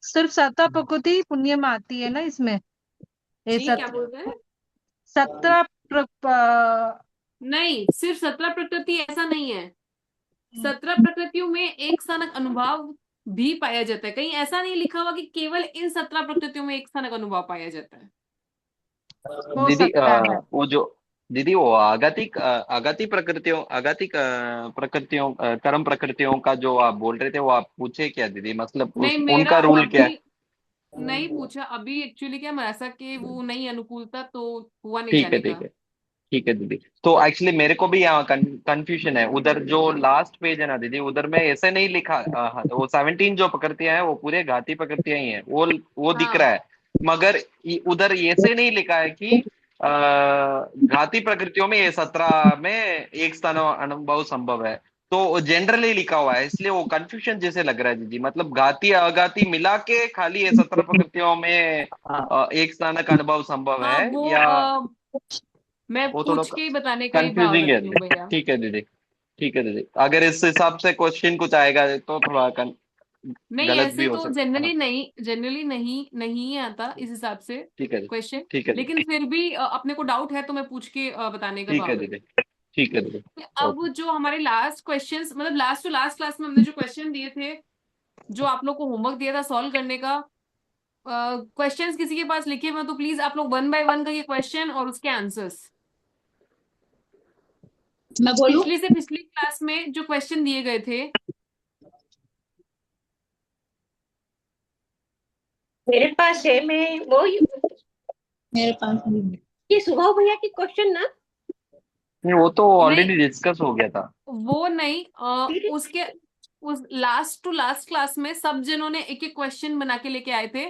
सिर्फ सत्ता प्रकृति ही पुण्य में आती है ना इसमें? ये जी, क्या बोल रहे हैं? सत्रह नहीं, सिर्फ 17 प्रकृति ऐसा नहीं है। 17 प्रकृतियों में एक स्थानक अनुभव भी पाया जाता है। कहीं ऐसा नहीं लिखा हुआ कि केवल इन 17 प्रकृतियों में एक स्थानक अनुभव पाया जाता है। हो दीदी सकता है। वो जो दीदी वो आगाती प्रकृतियों प्रकृतियों कर्म प्रकृतियों का जो आप बोल रहे थे, वो आप पूछे क्या दीदी, मतलब नहीं, मेरा उनका रूल क्या अभी है? नहीं पूछा अभी, एक्चुअली क्या ऐसा कि वो नहीं अनुकूलता तो हुआ नहीं ठीक है जाने ठीक का। है ठीक है दीदी। तो एक्चुअली मेरे को भी यहाँ कंफ्यूजन है, उधर जो लास्ट पेज है ना दीदी, उधर में ऐसे नहीं लिखा वो 17 जो प्रकृतियां हैं वो पूरे घाती प्रकृतियां ही हैं, वो दिख रहा हाँ, है। मगर उधर ऐसे नहीं लिखा है कि घाती प्रकृतियों में ये 17 में एक स्थान अनुभव संभव है। तो जनरली लिखा हुआ है, इसलिए वो कंफ्यूजन जैसे लग रहा है दीदी। मतलब घाती अघाती मिला के खाली ये 17 प्रकृतियों में एक स्नानक अनुभव संभव हाँ है, वो या मैं वो थोड़ा पूछ के ही बताने का ही भाव कंफ्यूजिंग है रखी हूँ दीदी। भैया। ठीक है दीदी, ठीक है दीदी। अगर इस हिसाब से क्वेश्चन कुछ आएगा तो थोड़ा नहीं, गलत भी ऐसे हो तो सकता है। जनरली हाँ, नहीं, जनरली नहीं आता इस हिसाब से ठीक है दीदी, क्वेश्चन। ठीक है लेकिन दीदी, फिर भी अपने को डाउट है तो मैं पूछ के बताने का ठीक है भाव दीदी, रखती ठीक है दीदी। हूँ। अब ओके। जो हमारे लास्ट क्वेश्चंस, मतलब लास्ट टू लास्ट क्लास में हमने जो क्वेश्चन दिए थे, जो आप लोग को होमवर्क दिया था सॉल्व करने का, क्वेश्चंस किसी के पास लिखे हुए हैं तो प्लीज आप लोग वन बाय वन करिए क्वेश्चन और उसके आंसर्स। मैं बोलूं? पिछली से पिछली क्लास में जो क्वेश्चन दिए गए थे, मेरे पास है, मैं वो मेरे पास नहीं है। ये सुभाव भैया की क्वेश्चन ना। नहीं, वो तो नहीं ऑलरेडी डिस्कस हो गया था। वो नहीं, उसके उस लास्ट टू लास्ट क्लास में सब जनों ने एक एक क्वेश्चन बना के लेके आए थे,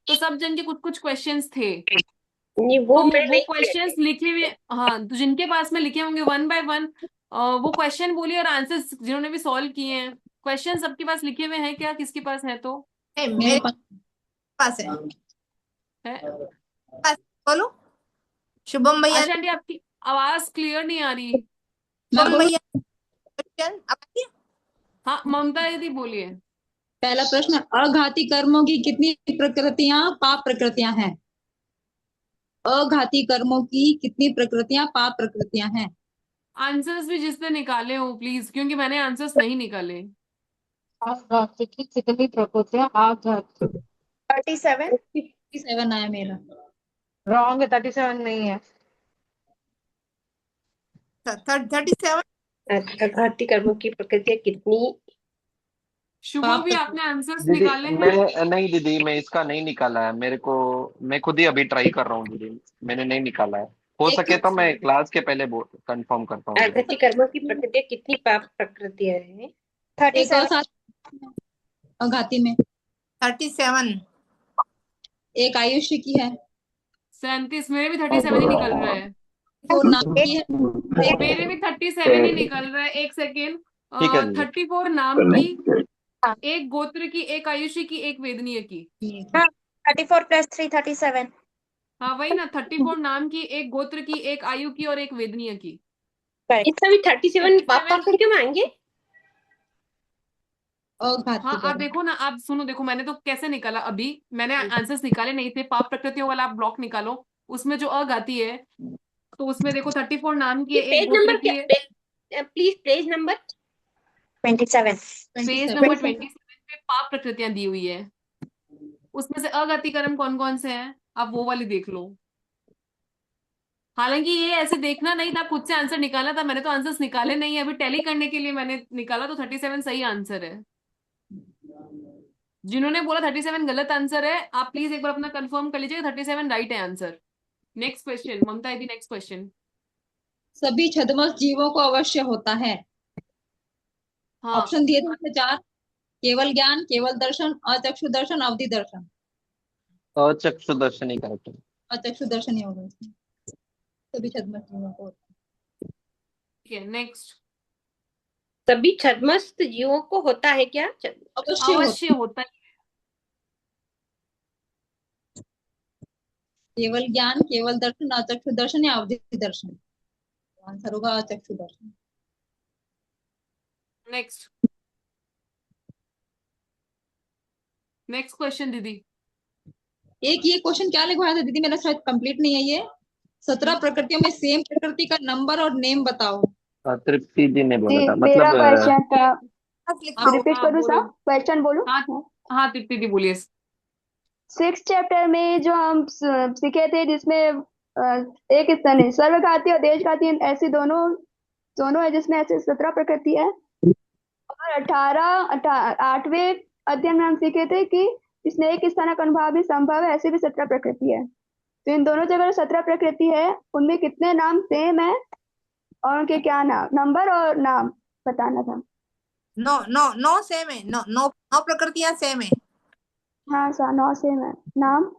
तो सब जन के कुछ कुछ क्वेश्चंस थे। नहीं, तो वो मैं वो नहीं किए क्वेश्चंस थे। लिखे हुए, हाँ, तो जिनके पास में लिखे होंगे वन बाय वन वो क्वेश्चन बोलिए, और आंसर्स जिन्होंने भी सॉल्व किए हैं। क्वेश्चन सबके पास लिखे हुए हैं क्या? किसके पास है तो नहीं, मेरे मेरे पास पास है। है? पास बोलो। शुभम भैया, आशा आंटी, आपकी आवाज क्लियर नहीं आ रही। मैं शुभम बोलूं? भैया क्वेश्चन अब आइए। हाँ ममता दीदी बोलिए। पहला प्रश्न, अघाती कर्मों की कितनी प्रकृतियां पाप प्रकृतियां हैं? अघाती कर्मों की कितनी प्रकृतियां पाप प्रकृतियां हैं? आंसर्स भी जिसने निकाले हो प्लीज, क्योंकि मैंने आंसर्स नहीं निकाले। आघाती की कितनी प्रकृतियां? आघाती 37। 57 आया मेरा। रॉन्ग है, 37 नहीं है। 37। अच्छा, घाती कर्मों की प्रकृतियां कितनी? शुभ पाप भी प्रकृति। आपने आंसर्स दीदी निकाले हैं? मैं नहीं दीदी, मैं इसका नहीं निकाला है। मेरे को, मैं खुद ही अभी ट्राई कर रहा हूँ दीदी, मैंने नहीं निकाला है। हो एक सके तो अच्छा, मैं क्लास के पहले कंफर्म करता हूँ दीदी। घाती कर्मों की प्रकृतियां कितनी पाप प्रकृतियां हैं? एक और 37। साथ अघाती में 37। एक आयुष्य की है, 37। मेरे भी 37 ही निकल रहा है। वो नाम की है, मेरे भी 37 ही निकल रहा है। एक सेकेंड। ठीक है दीदी। 34 नाम की, एक गोत्र की, एक आयुषी की, एक वेदनीय की। 34 + 3 37। हाँ वही ना, 34 नाम की, एक गोत्र की, एक आयु की और एक वेदनीय की। इसका भी 37 पाप 37। प्रकृति में आएंगे। अघाती हाँ आप कर्म। देखो ना, आप सुनो, देखो मैंने तो कैसे निकाला, अभी मैंने आंसर्स निकाले नहीं थे। पाप प्रकृतियों वाला आप ब्लॉक निकालो, उसमें जो अघाती है, तो उसमें देखो 34 नाम की है, एक पेज गोत्र नंबर की है। क्या? Please page number. 27। Page 27 number 27 पे पाप प्रकृतियां दी हुई है। उसमें से अघाती कर्म कौन कौन से हैं, आप वो वाली देख लो। हालांकि ये ऐसे देखना नहीं था, खुद से आंसर निकालना था। मैंने तो आंसर्स निकाले नहीं है, अभी टैली करने के लिए मैंने निकाला, तो 37 सही आंसर है। जिन्होंने बोला 37 गलत आंसर है, आप प्लीज एक बार अपना कंफर्म कर लीजिएगा, 37 राइट है आंसर। नेक्स्ट क्वेश्चन ममता दीदी, नेक्स्ट क्वेश्चन। सभी छद्मस जीवों को अवश्य होता है। हाँ ऑप्शन दिए थे 4, केवल ज्ञान, केवल दर्शन, अचक्षु दर्शन, अवधि दर्शन। अचक्षु दर्शनी करेक्ट। अचक्षु दर्शन ही होगा इसमें। सभी छद्मस जीवों को होता ठीक है, नेक्स्ट। सभी छद्मस्त जीवों को होता है क्या? है। अवश्य होता अवश्य होता है। केवल ज्ञान, केवल दर्शन, अचक्षु दर्शन या अवधि दर्शन। आंसर होगा अचक्षु दर्शन। नेक्स्ट, नेक्स्ट क्वेश्चन दीदी। एक ये क्वेश्चन क्या लिखवाया था दीदी, मेरा शायद कंप्लीट नहीं है ये। 17 प्रकृतियों में सेम प्रकृति का नंबर और नेम बताओ। तृप्ति जी ने बोला जी था, मेरा मतलब क्वेश्चन था, बस लिखा हुआ। रिपीट हाँ करूँ बोलो। साहब, क्वेश्चन बोलूँ? हाँ हाँ दीदी बोलिए। 6 चैप्टर में जो हम सीखे थे, जिसमें एक स्थान है सर्वघाती और देशघाती, ऐसी दोनों दोनों है, जिसमें ऐसे 17 प्रकृति है। और 8वें अध्ययन में हम सीखे थे कि इसमें एक स्थानक अनुभाव भी संभव है, ऐसी भी 17 प्रकृति है। तो इन दोनों जगह 17 प्रकृति है, उनमें कितने नाम सेम है और उनके क्या नाम, नंबर और नाम बताना था। 9 सेम है। 9 प्रकृतियां सेम है। हाँ सर, 9 सेम है नाम।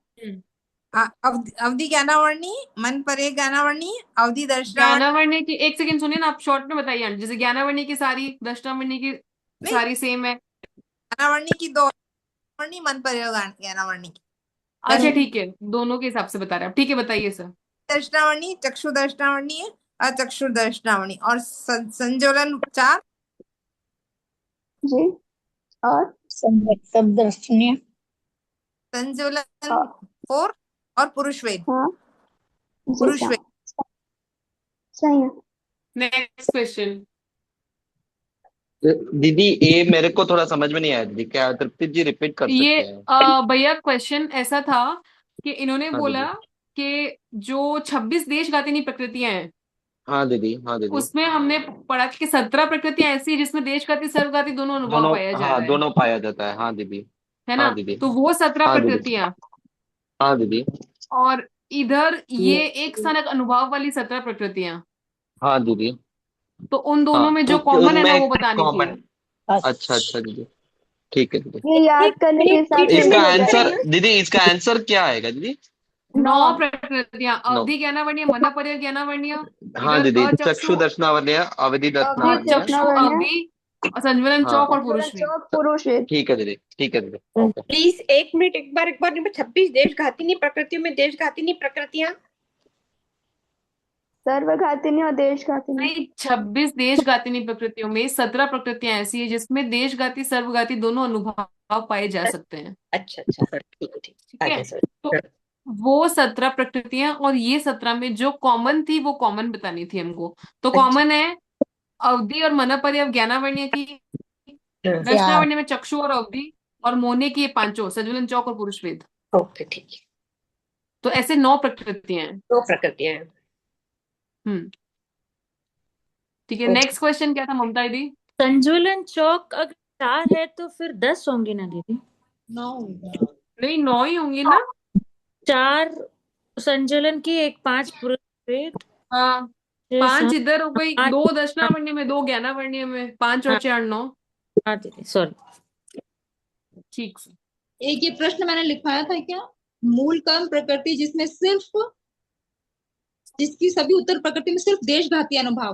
अवधि ज्ञानावर्णी, मन परे ज्ञानावर्णी, अवधि दर्शनावर्णी। ज्ञानावर्णी की, एक सेकंड सुनिए ना, आप शॉर्ट में बताइए आंटी। जैसे ज्ञानावर्णी की सारी, दर्शनावर्णी की नहीं, सारी सेम है। ज्ञानावर्णी की 2 वर्णी, मन परे ज्ञानावर्णी की। अच्छा ठीक है, दोनों के हिसाब से बता रहे हैं आप। ठीक है, बताइए सर। दर्शनावर्णी चक्षु दर्शनावर्णी है, अचक्षु दर्शनावर्णी। और संजोलन 4। जी। और सब दर्शनीय। संजोलन और 4 और पुरुष वेद। हाँ जी, पुरुष वेद। सही है। Next question. दीदी ये मेरे को थोड़ा समझ में नहीं आया दीदी, क्या तृप्ति जी रिपीट कर ये सकते हैं? भैया क्वेश्चन ऐसा था कि इन्होंने हाँ बोला दीदी। कि जो 26 देश गातिनी प्रकृतियां हैं, हाँ दीदी। हाँ दीदी। उसमें हमने पढ़ा कि 17 प्रकृतियां ऐसी है जिसमें देशघाती सर्वघाती दोनों अनुभव दोनों, पाया जा हाँ रहा दोनों पाया जाता है। हाँ दीदी। है ना? हाँ दीदी। तो वो 17 हाँ दीदी। प्रकृतियां, हाँ दीदी। और इधर ये एक सनक अनुभव वाली 17 प्रकृतियां। हाँ दीदी। तो उन दोनों हाँ में तो जो कॉमन है ना, वो उनमें बतानी थी। कॉमन। अच्छा अच्छा दीदी, ठीक है दीदी। ये याद करने के हिसाब से इसका भी होता है। आंसर दीदी, इसका आंसर क्या आएगा दीदी? 9 9। प्रकृतियां, नो। अवधि ज्ञानावर्णीय, मनपर्य ज्ञानावर्णीय, हाँ इधर दीदी, चक्षु अचक्षु, दर्शनावर्ण्य, अवधि अवधि दर्शनावर्ण्य। चक्षु, दर्शनावर्ण्य, अवधि, और संज्वलन हाँ चौक और संतुलन पुरुष में। चौक, पुरुष वेद। ठीक है दीदी, ठीक है दीदी, ओके। प्लीज 1 मिनट, एक बार 26 देश घातिनी प्रकृतियों में देश घातिनी प्रकृतियां। सर्वघातिनी और देशघातिनी। नहीं, 26 देशघातिनी प्रकृतियों में 17 प्रकृतियां ऐसी है जिसमें देशघाती सर्वघाती दोनों अनुभव पाए जा सकते हैं। अच्छा अच्छा, हाँ, ठीक है ठीक ठीक है, है, आगे सर। तो वो 17 प्रकृतियां और ये 17 में जो कॉमन थी वो कॉमन बतानी थी हमको। तो अच्छा। कॉमन है अवधि और मनपर्य और ज्ञानावर्ण्य की, दर्शनावर्ण्य में चक्षु और अवधि, और मोने की ये पांचों, सज्वलन चौक और पुरुष वेद। ओके ठीक है, तो ऐसे 9 प्रकृतियां हैं। 2 प्रकृतियां हैं। हम्म, ठीक है। नेक्स्ट क्वेश्चन क्या था ममता दीदी? संजुलन चौक अगर 4 है तो फिर 10 होंगे ना दीदी? 9 नहीं, 9 ही होंगी ना। 4 संजुलन की, एक 5 पुरुष वेद, हाँ, 6 5 7 इधर हो गई, 8। 2 दर्शनावर्ण्य में, 2 ज्ञानावर्ण्य में, 5 और हाँ 4 9। हाँ दीदी, सॉरी। ठीक से। एक ये प्रश्न मैंने लिखवाया था क्या, मूल कर्म प्रकृति जिसकी सभी उत्तर प्रकृति में सिर्फ देशघाती अनुभव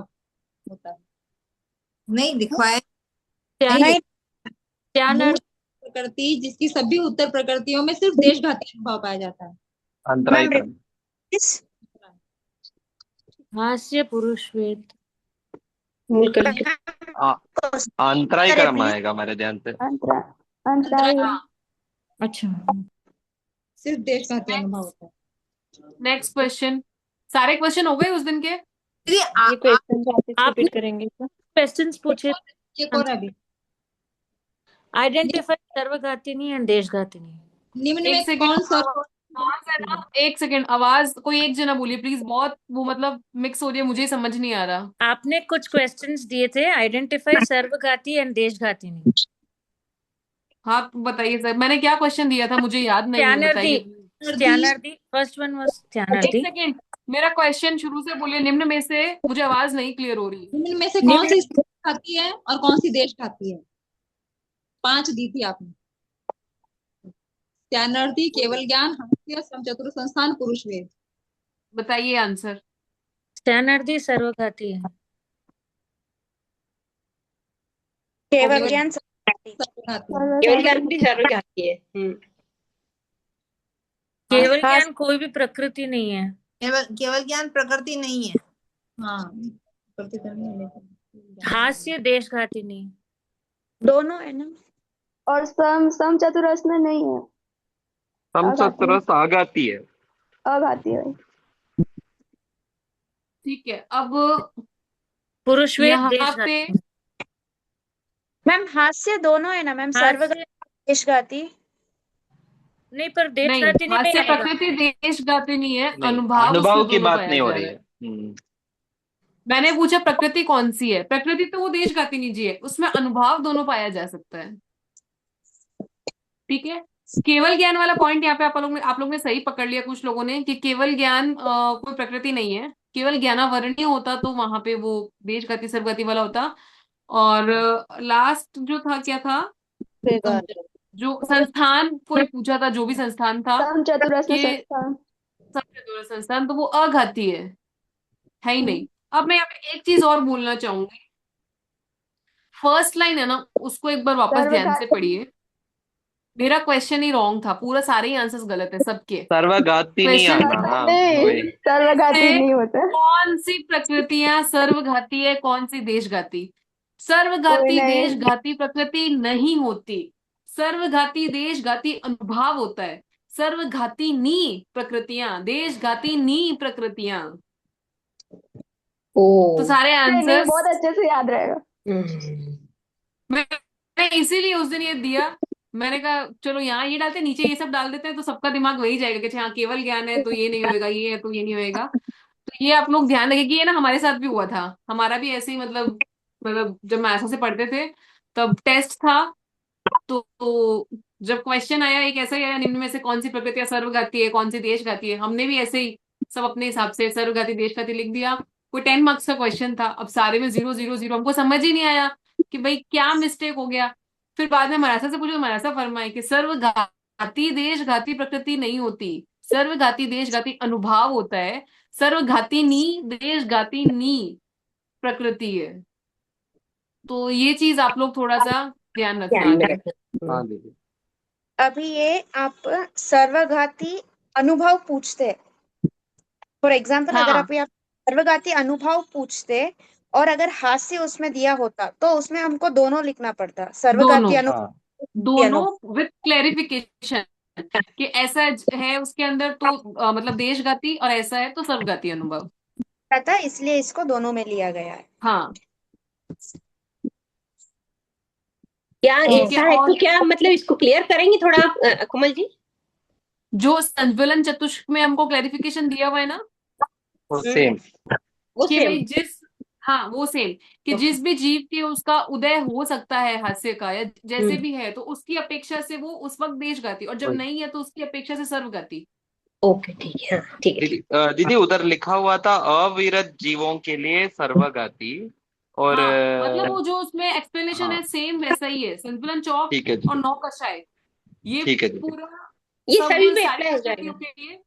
होता है। नहीं लिखवाया। नहीं, त्यानर मूल प्रकृति जिसकी सभी उत्तर प्रकृतियों में सिर्फ देशघाती अनुभव पाया जाता है। अंतराय क्रम। हास्य पुरुष वेद, मूल कर्म अंतराय क्रम आएगा मेरे ध्यान से। अंतराय। अच्छा, सिर्फ देशघाती अनुभव होता है। Next question. सारे क्वेश्चन हो गए उस दिन के? ये क्वेश्चन वापस रिपीट करेंगे क्या? क्वेश्चंस पूछे। ये कौन है अभी? आइडेंटिफाई सर्वघातिनी एंड देशघातिनी। निम्न एक में सेकेंड, कौन सा आवाज है ना, एक सेकेंड, आवाज कोई एक जना बोलिए प्लीज, बहुत वो मतलब मिक्स हो रही है, मुझे समझ नहीं आ रहा। आपने कुछ क्वेश्चंस दिए थे, आइडेंटिफाई सर्वघाती एंड देशघातिनी। हाँ तो बताइए सर, मैंने क्या क्वेश्चन दिया था, मुझे याद नहीं है, बताइए। त्यानर्दी, फर्स्ट वन वाज एक त्यानर्दी। सेकेंड, मेरा क्वेश्चन शुरू से बोलिए। निम्न में से, मुझे आवाज नहीं क्लियर हो रही। निम्न में से कौन सी खाती है और कौन सी देश खाती है? 5 दी थी आपने। त्यानर्दी, केवल ज्ञान, हास्य, समचतुर संस्थान, पुरुष वेद। बताइए आंसर। त्यानर्दी सर्वघाती है। केवल ज्ञान केवल ज्ञान भी सर्वघाती है। केवल ज्ञान कोई भी प्रकृति नहीं है। केवल ज्ञान प्रकृति नहीं है। हाँ, प्रकृति नहीं है। हास्य देशघाती नहीं। दोनों है ना। और समचतुरस्र में नहीं है। समचतुरस्र आघाती है। अघाती है। ठीक है, अब पुरुष वेद यहाँ पे देशघाती। मैम हास्य दोनों है ना मैम, सर्वघाती देशघाती नहीं, पर नहीं, देशघाती नहीं हास्य आएगा। प्रकृति देशघाती नहीं है, नहीं, अनुभव अनुभव उसमें की दोनों बात पाया नहीं हो जा रही रहा है। है। मैंने पूछा प्रकृति कौन सी है, प्रकृति तो वो देशघाती निजी है, उसमें अनुभव दोनों पाया जा सकता है। ठीक है, केवल ज्ञान वाला पॉइंट यहाँ पे आप लोग ने सही पकड़ लिया, कुछ लोगों ने, कि केवल ज्ञान कोई प्रकृति नहीं है, केवल ज्ञानावरणीय होता तो वहां पे वो देशघाती सर्वघाती वाला होता। और लास्ट जो था क्या था, जो संस्थान कोई पूछा था, जो भी संस्थान था समचतुरस्र कि संस्थान। सभ्य संस्थान, तो वो अघाती है ही नहीं। अब मैं यहाँ पे एक चीज और बोलना चाहूंगी। फर्स्ट लाइन है ना, उसको एक बार वापस ध्यान से सर्वघाती पढ़िए। मेरा क्वेश्चन ही रॉन्ग था, पूरा सारे ही आंसर्स गलत है सबके। सर्वघाती नहीं क्वेश्चन आता, हाँ नहीं, वही। सर्वघाती से नहीं होता। कौन सी प्रकृतियां सर्वघाती है, कौन सी देशघाती? कोई सर्वघाती नहीं। देशघाती प्रकृति नहीं होती। सर्वघाती देशघाती अनुभाव होता है। सर्वघाती नी प्रकृतियां, देशघाती नी प्रकृतियां। ओ तो सारे नहीं नहीं, बहुत आंसर्स अच्छे से याद रहेगा। मैं इसीलिए उस दिन ये दिया। मैंने कहा चलो यहाँ ये डालते, नीचे ये सब डाल देते हैं, तो सबका दिमाग वही जाएगा कि अच्छा, हाँ केवल ज्ञान है तो ये नहीं होएगा, ये है तो ये नहीं होएगा। तो ये आप लोग ध्यान रखें कि ये ना हमारे साथ भी हुआ था। हमारा भी ऐसे ही, मतलब जब मैथ्स से पढ़ते थे तब टेस्ट था। तो जब क्वेश्चन आया, एक ऐसा ही आया, निम्न में से कौन सी प्रकृतियां सर्वघाती है, कौन सी देशघाती है, हमने भी ऐसे ही सब अपने हिसाब से सर्वघाती देशघाती लिख दिया। कोई 10 मार्क्स का क्वेश्चन था, अब सारे में 0 0 0, हमको समझ ही नहीं आया कि भाई क्या मिस्टेक हो गया। फिर बाद में मराठा से पूछो, मराठा फरमाए कि सर्वघाती देशघाती प्रकृति नहीं होती, सर्वघाती देशघाती अनुभाव होता है। सर्वघाती नी देशघाती नी प्रकृति है। तो ये चीज आप लोग थोड़ा सा ध्यान रखना ध्यान में आगे। रखना। हाँ दीदी। अभी ये आप सर्वघाती अनुभव पूछते, फॉर एग्जाम्पल अगर हाँ, आप यहाँ सर्वघाती अनुभव पूछते और अगर हास्य उसमें दिया होता तो उसमें हमको दोनों लिखना पड़ता, सर्वघाती दोनों अनुभव, हाँ दोनों विथ क्लेरिफिकेशन कि ऐसा है उसके अंदर तो मतलब देशघाती, और ऐसा है तो सर्वघाती अनुभव। था, इसलिए इसको दोनों में लिया गया है। हाँ क्या ठीक है। ऐसा है तो और क्या मतलब इसको क्लियर करेंगे थोड़ा आप, कोमल जी? जो संतुलन चतुष्क में हमको क्लेरिफिकेशन दिया हुआ है ना, वो सेम। वो कि सेम। भाई हाँ वो सेम, कि जिस भी जीव के उसका उदय हो सकता है हास्य का, या जैसे भी है, तो उसकी अपेक्षा से वो उस वक्त देशघाती, और जब नहीं है तो उसकी अपेक्षा से सर्वघाती। ओके ठीक है, हाँ ठीक है। दीदी उधर लिखा हुआ था अविरत जीवों के लिए सर्वघाती, और हाँ मतलब वो जो उसमें एक्सप्लेनेशन हाँ है सेम वैसा ही है, संतुलन चौक ठीक है और दीदी, 9 कषाय, ये ठीक है दीदी, पूरा ये सब सभी पे सारी अप्लाई हो प्रकृतियों जाएगा। के लिए,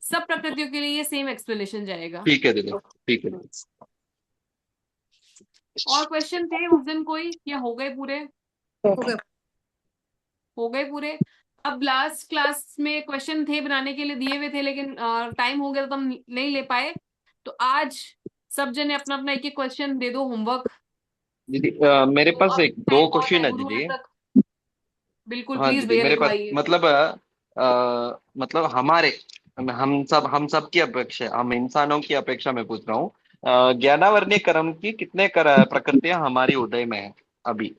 सब प्रकृतियों के लिए ये सेम एक्सप्लेनेशन जाएगा। ठीक है दीदी, ठीक है दीदी। और क्वेश्चन थे उस दिन कोई, या हो गए पूरे? ओके। हो गए पूरे। अब लास्ट क्लास में क्वेश्चन थे बनाने के लिए दिए हुए थे, लेकिन टाइम हो गया तो हम नहीं ले पाए। तो आज सब जने अपना अपना एक एक क्वेश्चन दे दो होमवर्क। दीदी मेरे तो पास अब एक दो टाइम बहुत क्वेश्चन है, है गुरुवार दीदी। तक। बिल्कुल हाँ प्लीज दीदी भैया मेरे पास लिखवाइए। मतलब हमारे, हम सब की अपेक्षा, हम इंसानों की अपेक्षा में पूछ रहा हूँ। ज्ञानावर्णीय कर्म की कितने प्रकृतियां हमारी उदय में है अभी?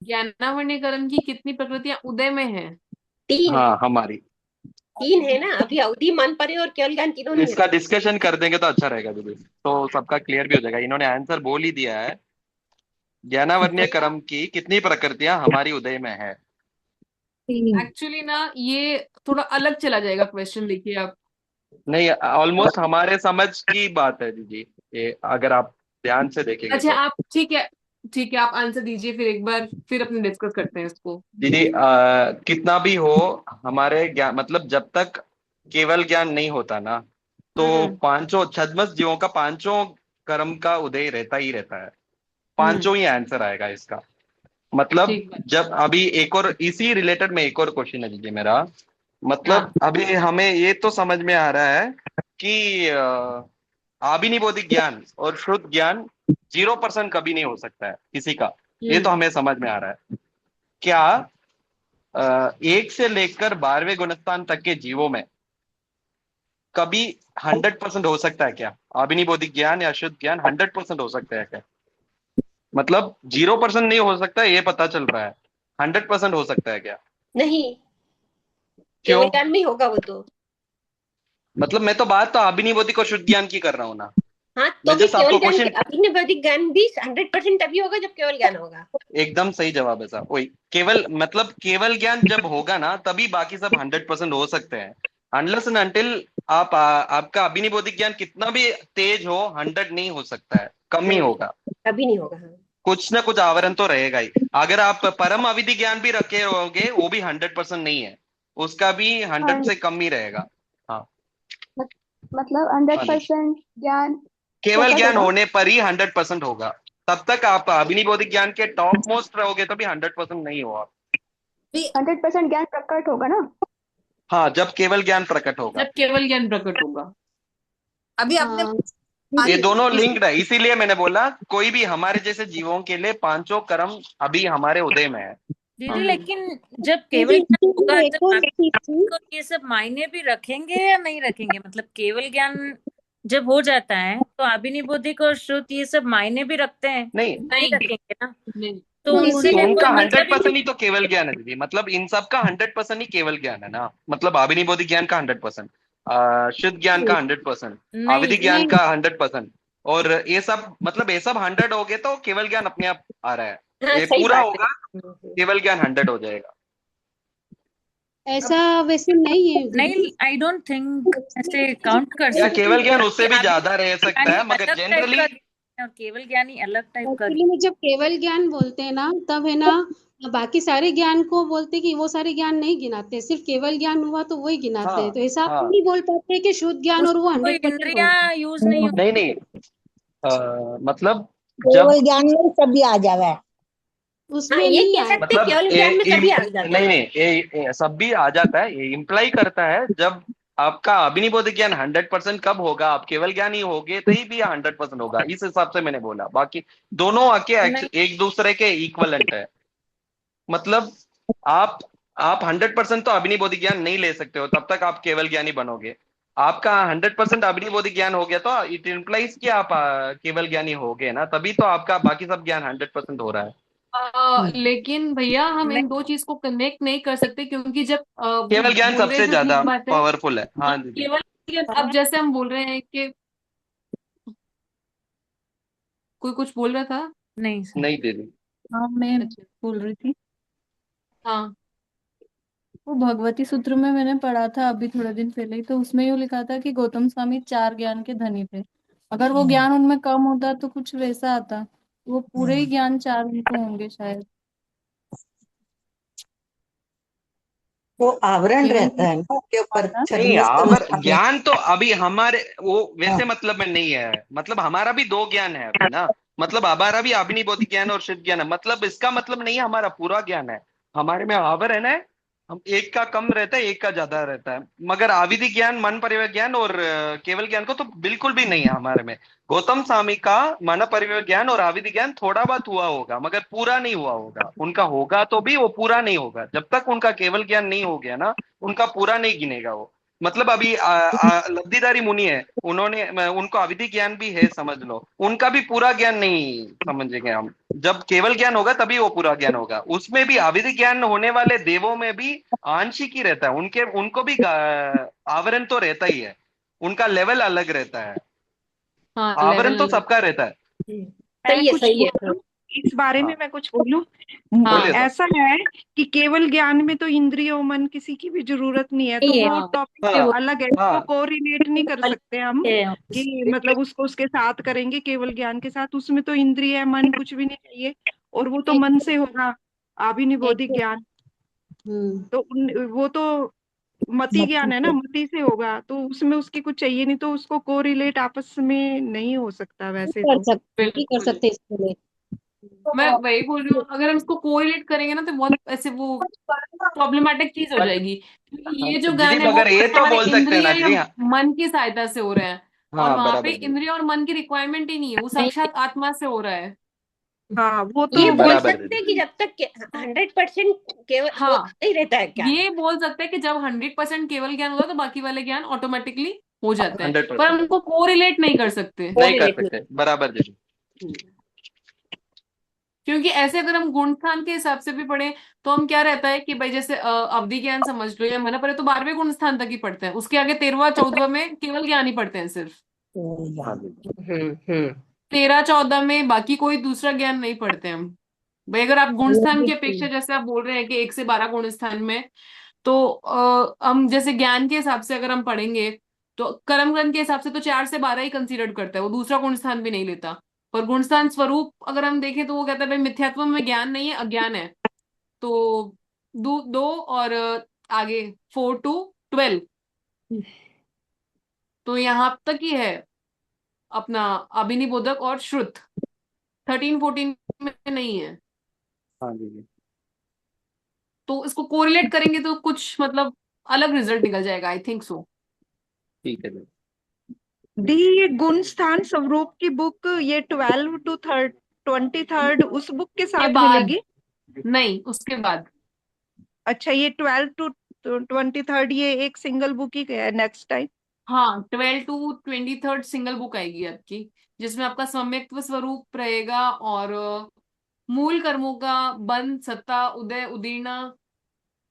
ज्ञानावर्ण कर्म की कितनी प्रकृतियां उदय में है? 3 हाँ हमारी। 3 है ना अभी, अवधि मन परे और केवल ज्ञान, तीनों नहीं है। इसका डिस्कशन कर देंगे तो अच्छा रहेगा दीदी, तो सबका क्लियर भी हो जाएगा। इन्होंने आंसर बोल ही दिया है, ज्ञानावर्णीय कर्म की कितनी प्रकृतियां हमारी उदय में है। एक्चुअली ना ये थोड़ा अलग चला जाएगा क्वेश्चन, देखिए आप। नहीं, ऑलमोस्ट हमारे समझ की बात है दीदी, ये अगर आप ध्यान से देखेंगे अच्छा तो। आप ठीक है, ठीक है, आप आंसर दीजिए फिर एक बार, फिर अपने डिस्कस करते हैं इसको। दीदी कितना भी हो, हमारे ज्ञान मतलब जब तक केवल ज्ञान नहीं होता ना, तो हम्म पांचों छद्मस जीवों का पांचों कर्म का उदय रहता ही रहता है। हम्म पांचों ही आंसर आएगा इसका। मतलब ठीक है। जब अभी एक और इसी रिलेटेड में एक और क्वेश्चन है दीदी मेरा। हाँ मतलब अभी हमें ये तो समझ में आ रहा है कि आभिनिबोधिक ज्ञान और शुद्ध ज्ञान 0% कभी नहीं हो सकता है किसी का। ये तो हम्म हमें समझ में आ रहा है। क्या 1 से लेकर 12वें गुणस्थान तक के जीवों में कभी 100% हो सकता है क्या? आभिनिबोधिक ज्ञान या शुद्ध ज्ञान 100% हो सकता है क्या? मतलब 0% नहीं हो सकता, ये पता चल रहा है। 100% हो सकता है क्या? नहीं, क्यों? केवल ज्ञान में ही होगा वो तो। मतलब मैं तो बात तो अभिनिबोधिक और शुद्ध ज्ञान की कर रहा हूँ ना। हाँ तो मैं भी जस्ट केवल आपको ज्ञान, क्वेश्चन, अभिनवदिक ज्ञान भी 100% तभी होगा जब केवल ज्ञान होगा। एकदम सही जवाब है साहब। वही केवल, मतलब केवल ज्ञान जब होगा ना तभी बाकी सब 100% हो सकते हैं। अनलेस एंड अनटिल आपका अभिनिबोधिक ज्ञान कितना भी तेज हो, 100 नहीं हो सकता है, कम ही नहीं, होगा। कभी नहीं होगा। हाँ कुछ ना कुछ आवरण तो रहेगा ही। अगर आप परम अविधि ज्ञान भी रखे होगे, वो भी 100% नहीं है। उसका भी 100 से कम ही रहेगा। हाँ मतलब हाँ जी, 100% ज्ञान केवल प्रकट ज्ञान होगा। होने पर ही 100% होगा। तब तक आप अभिनि बौद्धिक ज्ञान के टॉप मोस्ट रहोगे तो भी 100% नहीं हो आप। 100% ज्ञान प्रकट होगा ना। हाँ, जब केवल ज्ञान प्रकट होगा। जब केवल ज्ञान प्रकट होगा। अभी आपने हाँ ये पांच- दोनों लिंक्ड है, इसीलिए मैंने बोला कोई भी हमारे जैसे जीवों के लिए पांचों कर्म अभी हमारे उदय में है। दीदी लेकिन जब केवल दीदी ज्ञान होगा एक तो और आप चीज थी। को ये सब मायने भी रखेंगे या नहीं रखेंगे? मतलब केवल ज्ञान जब हो जाता है तो अभिनिबोधिक और श्रुत ये सब मायने भी रखते हैं? नहीं, नहीं नहीं रखेंगे ना, नहीं तो नहीं, उनसे तो फिर उनका कोई मतलब 100% ही ही तो केवल ज्ञान है दीदी। मतलब इन सब का 100% ही केवल ज्ञान है ना। मतलब अभिनि बौद्धिक ज्ञान का 100%, शुद्ध ज्ञान का 100%, नहीं। अविधि ज्ञान का 100%, और ये सब मतलब ये सब 100 हो गए तो केवल ज्ञान अपने आप आ रहा है। हाँ ये सही पूरा बात होगा, है। केवल ज्ञान 100 हो जाएगा। ऐसा वैसे नहीं है नहीं, दीदी। आई डोंट थिंक ऐसे काउंट कर या सकते केवल ज्ञान क्योंकि उससे भी ज्यादा रह सकता अभिज्ञानी है, मगर अलग टाइप जनरली का ज्ञान है और केवल ज्ञानी अलग टाइप का एक्चुअली में जब केवल ज्ञान बोलते हैं ना तब है ना, बाकी सारे ज्ञान को बोलते कि वो सारे ज्ञान नहीं गिनाते, सिर्फ केवल ज्ञान हुआ तो वही गिनाते हैं। हाँ तो ऐसा आप हाँ, नहीं बोल पाते कि शुद्ध ज्ञान और वो उसमें कोई 100% इंद्रियां होगा। यूज नहीं नहीं नहीं, मतलब जब केवल ज्ञान में सभी आ जावे। हाँ उसमें ये नहीं कह आए। सकते मतलब केवल ज्ञान में सभी आ जाते नहीं हैं। नहीं, ये सब भी आ जाता है। ये इम्प्लाई करता है जब आपका अभिनिबोध ज्ञान 100% कब होगा, आप केवल ज्ञानी होगे तो ही भी 100% होगा। इस हिसाब से मैंने बोला। बाकी दोनों आके नहीं। एक दूसरे के इक्वलेंट है। मतलब आप आप 100% तो अभिनिबोध ज्ञान नहीं ले सकते हो, तब तक आप केवल ज्ञानी बनोगे। आपका 100% अभिनिबोध ज्ञान हो गया तो इट इम्प्लाइज कि आप केवल ज्ञानी हो गए ना, तभी तो आपका बाकी सब ज्ञान 100% हो रहा है। लेकिन भैया हम नहीं, इन दो चीज को कनेक्ट नहीं कर सकते क्योंकि जब वो केवल ज्ञान बोल रहे हैं सबसे जो ज्यादा ठीक बात है। पावरफुल है। हाँ दीदी। केवल अब जैसे हम बोल रहे हैं कि कोई कुछ बोल रहा था। नहीं सर। नहीं दीदी। हाँ, मैं अच्छा। बोल रही थी। हाँ वो भगवती सूत्र में मैंने पढ़ा था अभी थोड़े दिन पहले ही, तो उसमें यूँ लिखा था कि गौतम स्वामी 4 ज्ञान के धनी थे। अगर वो ज्ञान उनमें कम होता तो कुछ वैसा आता, वो पूरे ही ज्ञान 4 उनको होंगे शायद। वो आवरण केवल रहता है ना उसके ऊपर, ज्ञान। नहीं, छद्मस्त आवर अवस्था में। ज्ञान तो अभी हमारे वो हाँ, वैसे मतलब में नहीं है। मतलब हमारा भी दो ज्ञान है अभी ना। मतलब हमारा भी अभिनिबोध ज्ञान और शुद्ध ज्ञान है। मतलब इसका मतलब नहीं है हमारा पूरा ज्ञान है। हमारे में आवरण है, हम एक का कम रहता है, एक का ज्यादा रहता है। मगर आविधि ज्ञान, मन परिव्यय ज्ञान और केवल ज्ञान को तो बिल्कुल भी नहीं है हमारे में। गौतम स्वामी का मन परिव्यय ज्ञान और आविधि ज्ञान थोड़ा बहुत हुआ होगा, मगर पूरा नहीं हुआ होगा। उनका होगा तो भी वो पूरा नहीं होगा जब तक उनका केवल ज्ञान नहीं हो गया ना। उनका पूरा नहीं गिनेगा वो। मतलब अभी लब्धिधारी मुनि है, उनको अविधि ज्ञान भी है समझ लो, उनका भी पूरा ज्ञान नहीं समझेंगे हम। जब केवल ज्ञान होगा तभी वो पूरा ज्ञान होगा। उसमें भी अविधि ज्ञान होने वाले देवों में भी आंशिक ही रहता है। उनको भी आवरण तो रहता ही है, उनका लेवल अलग रहता है। हाँ आवरण लेवल तो अलग। सबका रहता है। मैं सही है कुछ सही है। बोलूं इस बारे में, हाँ मैं कुछ बोलूं। हाँ बोलिए साहब। ऐसा है कि केवल ज्ञान में तो इंद्रियों मन किसी की भी जरूरत नहीं है, तो नहीं है। वो हाँ टॉपिक हाँ अलग है, हाँ उसको कोरिलेट नहीं कर सकते हम है। कि मतलब उसको उसके साथ करेंगे केवल ज्ञान के साथ। उसमें तो इंद्रिय मन कुछ भी नहीं चाहिए, और वो तो मन से होगा अभिनिबोधिक ज्ञान। तो वो तो मति ज्ञान है ना, मति से होगा, तो उसमें उसकी कुछ चाहिए नहीं, तो उसको कोरिलेट आपस में नहीं हो सकता वैसे कर तो। सकते, नहीं कर बिल्कुल। सकते इसके लिए। मैं वही बोल रही हूँ, अगर हम इसको कोरिलेट करेंगे ना तो बहुत ऐसे वो प्रॉब्लमेटिक चीज हो बट जाएगी क्योंकि ये जो दीदी ज्ञान है वो मगर ये तो हमारे बोल सकते हैं इंद्रिय ना या दीदी। हाँ मन की सहायता से हो रहे हैं। और हाँ, वहां पे बराबर दीदी। इंद्रिय और मन की रिक्वायरमेंट ही नहीं है, वो नहीं, साक्षात आत्मा से हो रहा है। हाँ वो ये तो बोल बराबर सकते दीदी। हैं कि जब तक 100% केवल वो हाँ नहीं रहता है क्या। ये बोल सकते हैं कि जब 100% केवल ज्ञान होगा तो बाकी वाले ज्ञान ऑटोमेटिकली हो जाते हैं, पर 100% हम उनको कोरिलेट नहीं कर सकते। नहीं कर कोरिलेट सकते, बराबर दीदी। नहीं। क्योंकि ऐसे अगर हम गुण स्थान के हिसाब से भी पढ़े तो हम क्या रहता है कि भाई जैसे अवधि ज्ञान समझ लो या मन पर तो 12वें गुण स्थान तक ही पढ़ते हैं, उसके आगे 13वां 14वां में केवल ज्ञान ही पढ़ते हैं सिर्फ। हाँ दीदी। 13 14 में बाकी कोई दूसरा ज्ञान नहीं पढ़ते हम। भाई अगर आप गुण स्थान की अपेक्षा जैसे आप बोल रहे हैं कि 1 से 12 गुण स्थान में, तो हम जैसे ज्ञान के हिसाब से अगर हम पढ़ेंगे तो कर्म ग्रंथ के हिसाब से तो 4 से 12 ही कंसीडर करता है, वो दूसरा गुण स्थान भी नहीं लेता। पर गुण स्थान स्वरूप अगर हम देखें तो वो कहता है भाई मिथ्यात्व में ज्ञान नहीं है, अज्ञान है। तो 2 और आगे 4 to 12, तो यहाँ तक ही है अपना अभिनिबोधक और श्रुत, 13 14 में नहीं है। हाँ जी। तो इसको कोरिलेट करेंगे तो कुछ मतलब अलग रिजल्ट निकल जाएगा, आई थिंक सो। ठीक है जी। डी, ये गुण स्थान स्वरूप की बुक ये 12 to 23 उस बुक के के साथ बाद मिलेगी? नहीं, उसके बाद। अच्छा, ये 12 to 23 ये एक सिंगल बुक ही है नेक्स्ट टाइम? हाँ, 12 to 23 सिंगल बुक आएगी आपकी, जिसमें आपका सम्यक्त्व स्वरूप रहेगा और मूल कर्मों का बंध, सत्ता, उदय, उदीर्णा,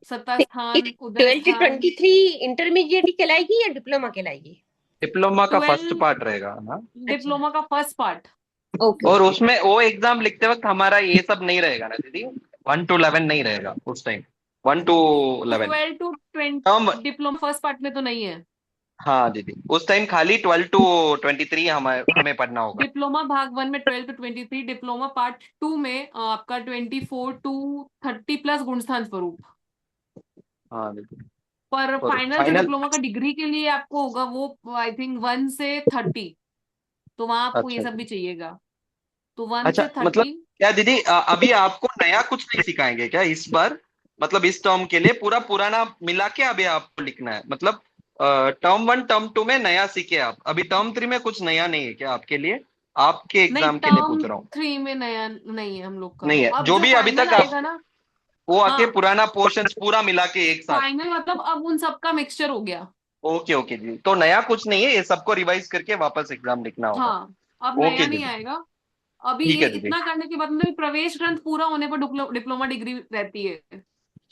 सत्ता स्थान, उदय 12 to स्थान। 23 इंटरमीडिएट कहलाएगी या डिप्लोमा कहलाएगी? डिप्लोमा का 12 फर्स्ट पार्ट रहेगा ना। डिप्लोमा का फर्स्ट पार्ट। ओके। और उसमें वो एग्जाम लिखते वक्त हमारा ये सब नहीं रहेगा ना दीदी, 1 to 11 नहीं रहेगा उस टाइम, 1 to 11 12 to 20 हम। डिप्लोमा फर्स्ट पार्ट में तो नहीं है। हाँ दीदी, उस टाइम खाली 12 to 23 हमें पढ़ना होगा। डिप्लोमा भाग 1 में 12 to 23, डिप्लोमा पार्ट 2 में आपका 24 to 30 प्लस गुणस्थान स्वरूप। हाँ दीदी। पर और फाइनल जो फाइनल। डिप्लोमा का डिग्री के लिए आपको होगा वो आई थिंक 1 से 30, तो वहां आपको ये अच्छा सब भी जी। चाहिएगा, तो 1 अच्छा से मतलब 30। क्या दीदी, अभी आपको नया कुछ नहीं सिखाएंगे क्या इस बार? मतलब इस टर्म के लिए पूरा पुराना मिला के अभी आपको लिखना है, मतलब टर्म 1 टर्म 2 में नया सीखे आप, अभी टर्म 3 में कुछ नया नहीं है क्या आपके लिए? आपके नहीं, एग्जाम के लिए टर्म पूछ रहा हूँ। 3 में नया नहीं है हम लोग का। नहीं है, अब जो जो भी अभी फाइनल तक आप आएगा ना, वो आके हाँ, पुराना पोर्शंस पूरा मिला के एक साथ। फाइनल मतलब अब उन सबका मिक्सचर हो गया। ओके ओके जी, तो नया कुछ नहीं है, ये सबको रिवाइज करके वापस एग्जाम लिखना होगा। हाँ, अब ओके नया नहीं दीदी। आएगा। अभी ठीक ये है दीदी, इतना करने के बाद मतलब प्रवेश ग्रंथ पूरा होने पर डिप्लोमा डिग्री रहती है,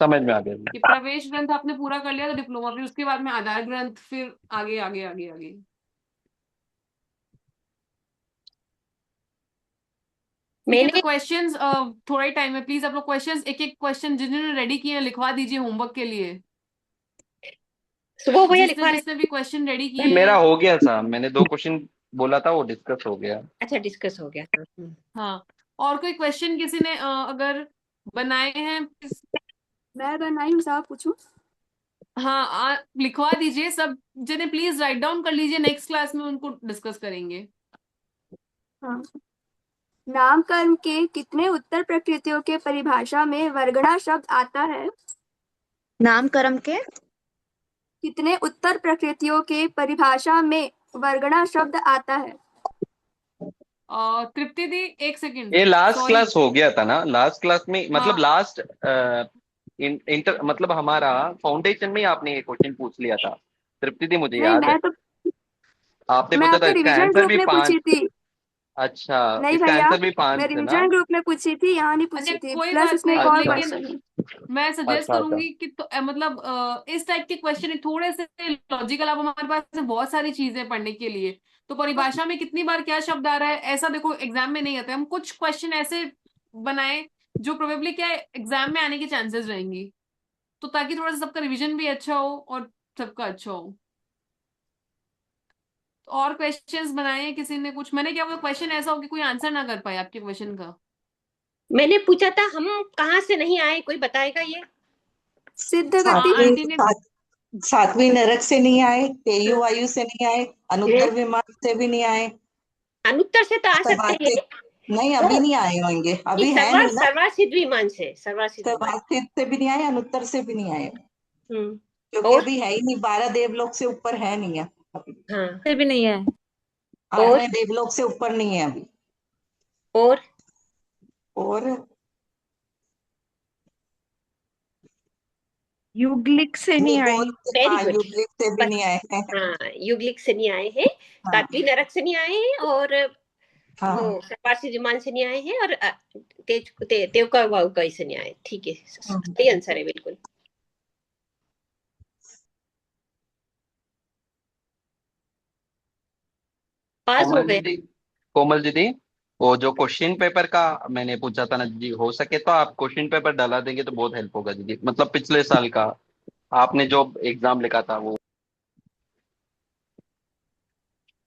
समझ में आ गया कि जी। प्रवेश ग्रंथ आपने पूरा कर लिया तो डिप्लोमा, फिर उसके बाद में आधार ग्रंथ, फिर आगे आगे आगे आगे। ठीक है, तो मैंने क्वेश्चंस थोड़ा ही टाइम है, प्लीज आप लोग क्वेश्चंस एक एक क्वेश्चन जिन्होंने रेडी किए हैं लिखवा दीजिए होमवर्क के लिए। सुबह भैया जिसने लिखवा जिसने भी क्वेश्चन रेडी नहीं, किए मेरा हैं। हो गया था, मैंने 2 क्वेश्चन बोला था, वो डिस्कस हो गया। अच्छा, डिस्कस हो गया था। हाँ, और कोई क्वेश्चन किसी ने अगर बनाए हैं please। मैं बनाई हूँ साहब, पूछूं? हाँ, लिखवा दीजिए सब जने, प्लीज राइट डाउन कर लीजिए, नेक्स्ट क्लास में उनको डिस्कस करेंगे। हाँ। नामकरण के कितने उत्तर प्रकृतियों के परिभाषा में वर्गणा शब्द आता है? नामकरण के कितने उत्तर प्रकृतियों के परिभाषा में वर्गणा शब्द आता है? तृप्ति दी, एक सेकंड, ये लास्ट सॉरी। क्लास हो गया था ना, लास्ट क्लास में, मतलब हाँ, लास्ट इंटर मतलब हमारा फाउंडेशन में ही आपने ये क्वेश्चन पूछ लिया था तृप्ति दी, मुझे नहीं, याद है। आपने मैं पूछा था तो इसका रिवीजन आंसर ग्रुप भी में 5। पूछी थी। अच्छा, नहीं इसका भैया, आंसर भी 5 मैं थे ना। रिवीजन ग्रुप में पूछी थी, यहाँ नहीं अच्छा पूछी थी, कोई प्लस बात उसमें एक नहीं, और लेकिन क्वेश्चन है। मैं सजेस्ट अच्छा अच्छा। करूंगी कि तो, मतलब इस टाइप के क्वेश्चन थोड़े से लॉजिकल, अब हमारे पास बहुत सारी चीजें पढ़ने के लिए, तो परिभाषा में कितनी बार क्या शब्द आ रहा है ऐसा देखो एग्जाम में नहीं आता है। हम कुछ क्वेश्चन ऐसे बनाए जो प्रोबेबली क्या एग्जाम में आने के चांसेस रहेंगी, तो ताकि थोड़ा सा सबका रिवीजन भी अच्छा हो और सबका अच्छा हो। तो और क्वेश्चंस बनाए हैं किसी ने कुछ? मैंने क्या, वो क्वेश्चन ऐसा हो कि कोई आंसर ना कर पाए आपके क्वेश्चन का। मैंने पूछा था हम कहाँ से नहीं आए, कोई बताएगा ये? सिद्ध हाँ, गति। आंटी ने। सातवीं नरक से नहीं आए, तेयु वायु से नहीं आए, अनुत्तर विमान से भी नहीं आए। अनुत्तर से तो आ सकते हैं। नहीं, अभी नहीं आए होंगे, अभी है सर्वार नहीं ना। सर्वासिद्ध विमान से, सर्वासिद्ध विमान। सर्वासिद्ध से भी नहीं आए, अनुत्तर से भी नहीं आए, क्योंकि और अभी है ही नहीं, 12 देवलोक से ऊपर है नहीं है अभी। हाँ, से भी नहीं है। 12वें देवलोक से ऊपर नहीं है अभी। और युगलिक से नहीं आए। वेरी हाँ, गुड। युगलिक से भी नहीं आए हैं। हाँ, युगलिक से नहीं आए हैं, सातवीं नरक से नहीं आए हैं, और हाँ। वो सर्वासिद्ध विमान से नहीं आए हैं, और देव का वायु का से नहीं आए। ठीक है, सही आंसर है बिल्कुल। पास हो गए। कोमल दीदी, वो जो क्वेश्चन पेपर का मैंने पूछा था ना जी, हो सके तो आप क्वेश्चन पेपर डला देंगे तो बहुत हेल्प होगा दीदी, मतलब पिछले साल का आपने जो एग्जाम लिखा था वो।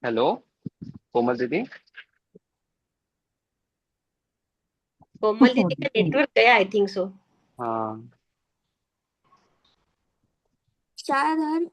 हेलो कोमल दीदी। कोमल दीदी का नेटवर्क गया, आई थिंक सो। हाँ शायद हर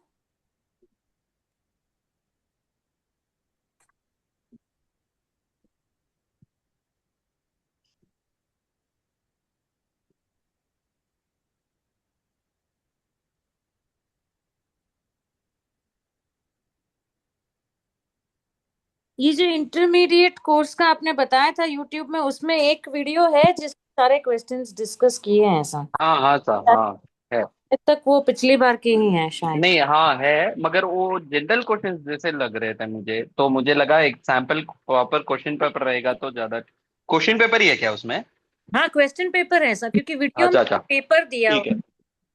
ये जो इंटरमीडिएट कोर्स का आपने बताया था यूट्यूब में, उसमें एक वीडियो है जिसमें सारे क्वेश्चंस डिस्कस किए हैं ऐसा? हाँ हाँ सर, हाँ है। अब तक वो पिछली बार के ही हैं शायद। नहीं हाँ है, मगर वो जनरल क्वेश्चंस जैसे लग रहे थे मुझे, तो मुझे लगा एक सैंपल प्रॉपर क्वेश्चन पेपर रहेगा तो ज्यादा। क्वेश्चन पेपर ही है क्या उसमें? हाँ क्वेश्चन पेपर है सर, क्योंकि वीडियो अच्छा में अच्छा, पेपर दिया ठीक है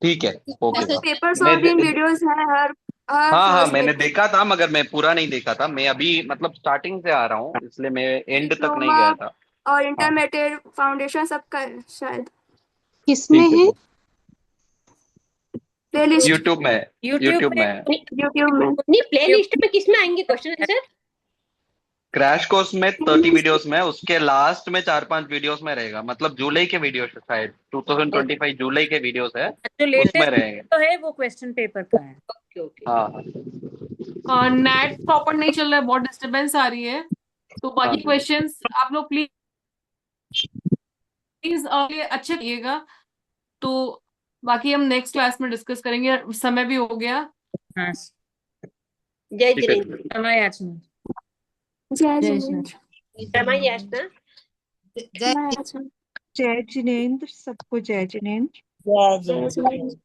ठीक है, ओके सर। पेपर मैं 14 वीडियोस हैं हर हाँ हाँ फर्स्ट मैंने में। देखा था, मगर मैं पूरा नहीं देखा था, मैं अभी मतलब स्टार्टिंग से आ रहा हूँ, इसलिए मैं एंड तक नहीं डिप्लोमा गया था। और हाँ इंटरमीडिएट फाउंडेशन सबका है शायद। किसमें ठीक है है? सर। प्लेलिस्ट यूट्यूब में, यूट्यूब यूट्यूब में। में। यूट्यूब में। नहीं, प्ले लिस्ट में किसमें आएंगे क्वेश्चन आंसर? क्रैश कोर्स में 30 वीडियोस में, उसके लास्ट में 4-5 वीडियोस में रहेगा, मतलब जुलाई के वीडियोस है शायद, 2025 जुलाई के वीडियोस है, जो उसमें लेटेस्ट रहेंगे। तो है वो क्वेश्चन पेपर का है। Okay okay. हाँ नेट प्रॉपर नहीं चल रहा है, बहुत डिस्टरबेंस आ रही है, तो हाँ बाकी जी। क्वेश्चंस आप लोग प्लीज अच्छे करिएगा। तो बाकी हम नेक्स्ट क्लास में डिस्कस करेंगे, समय भी हो गया। हाँ जय ठीक है जिनेन्द्र। समय याचना। जय जय जिनेन्द्र। समय याचना। जय जय जिनेन्द्र, सबको जय जिनेन्द्र। जय जिनेन्द्र।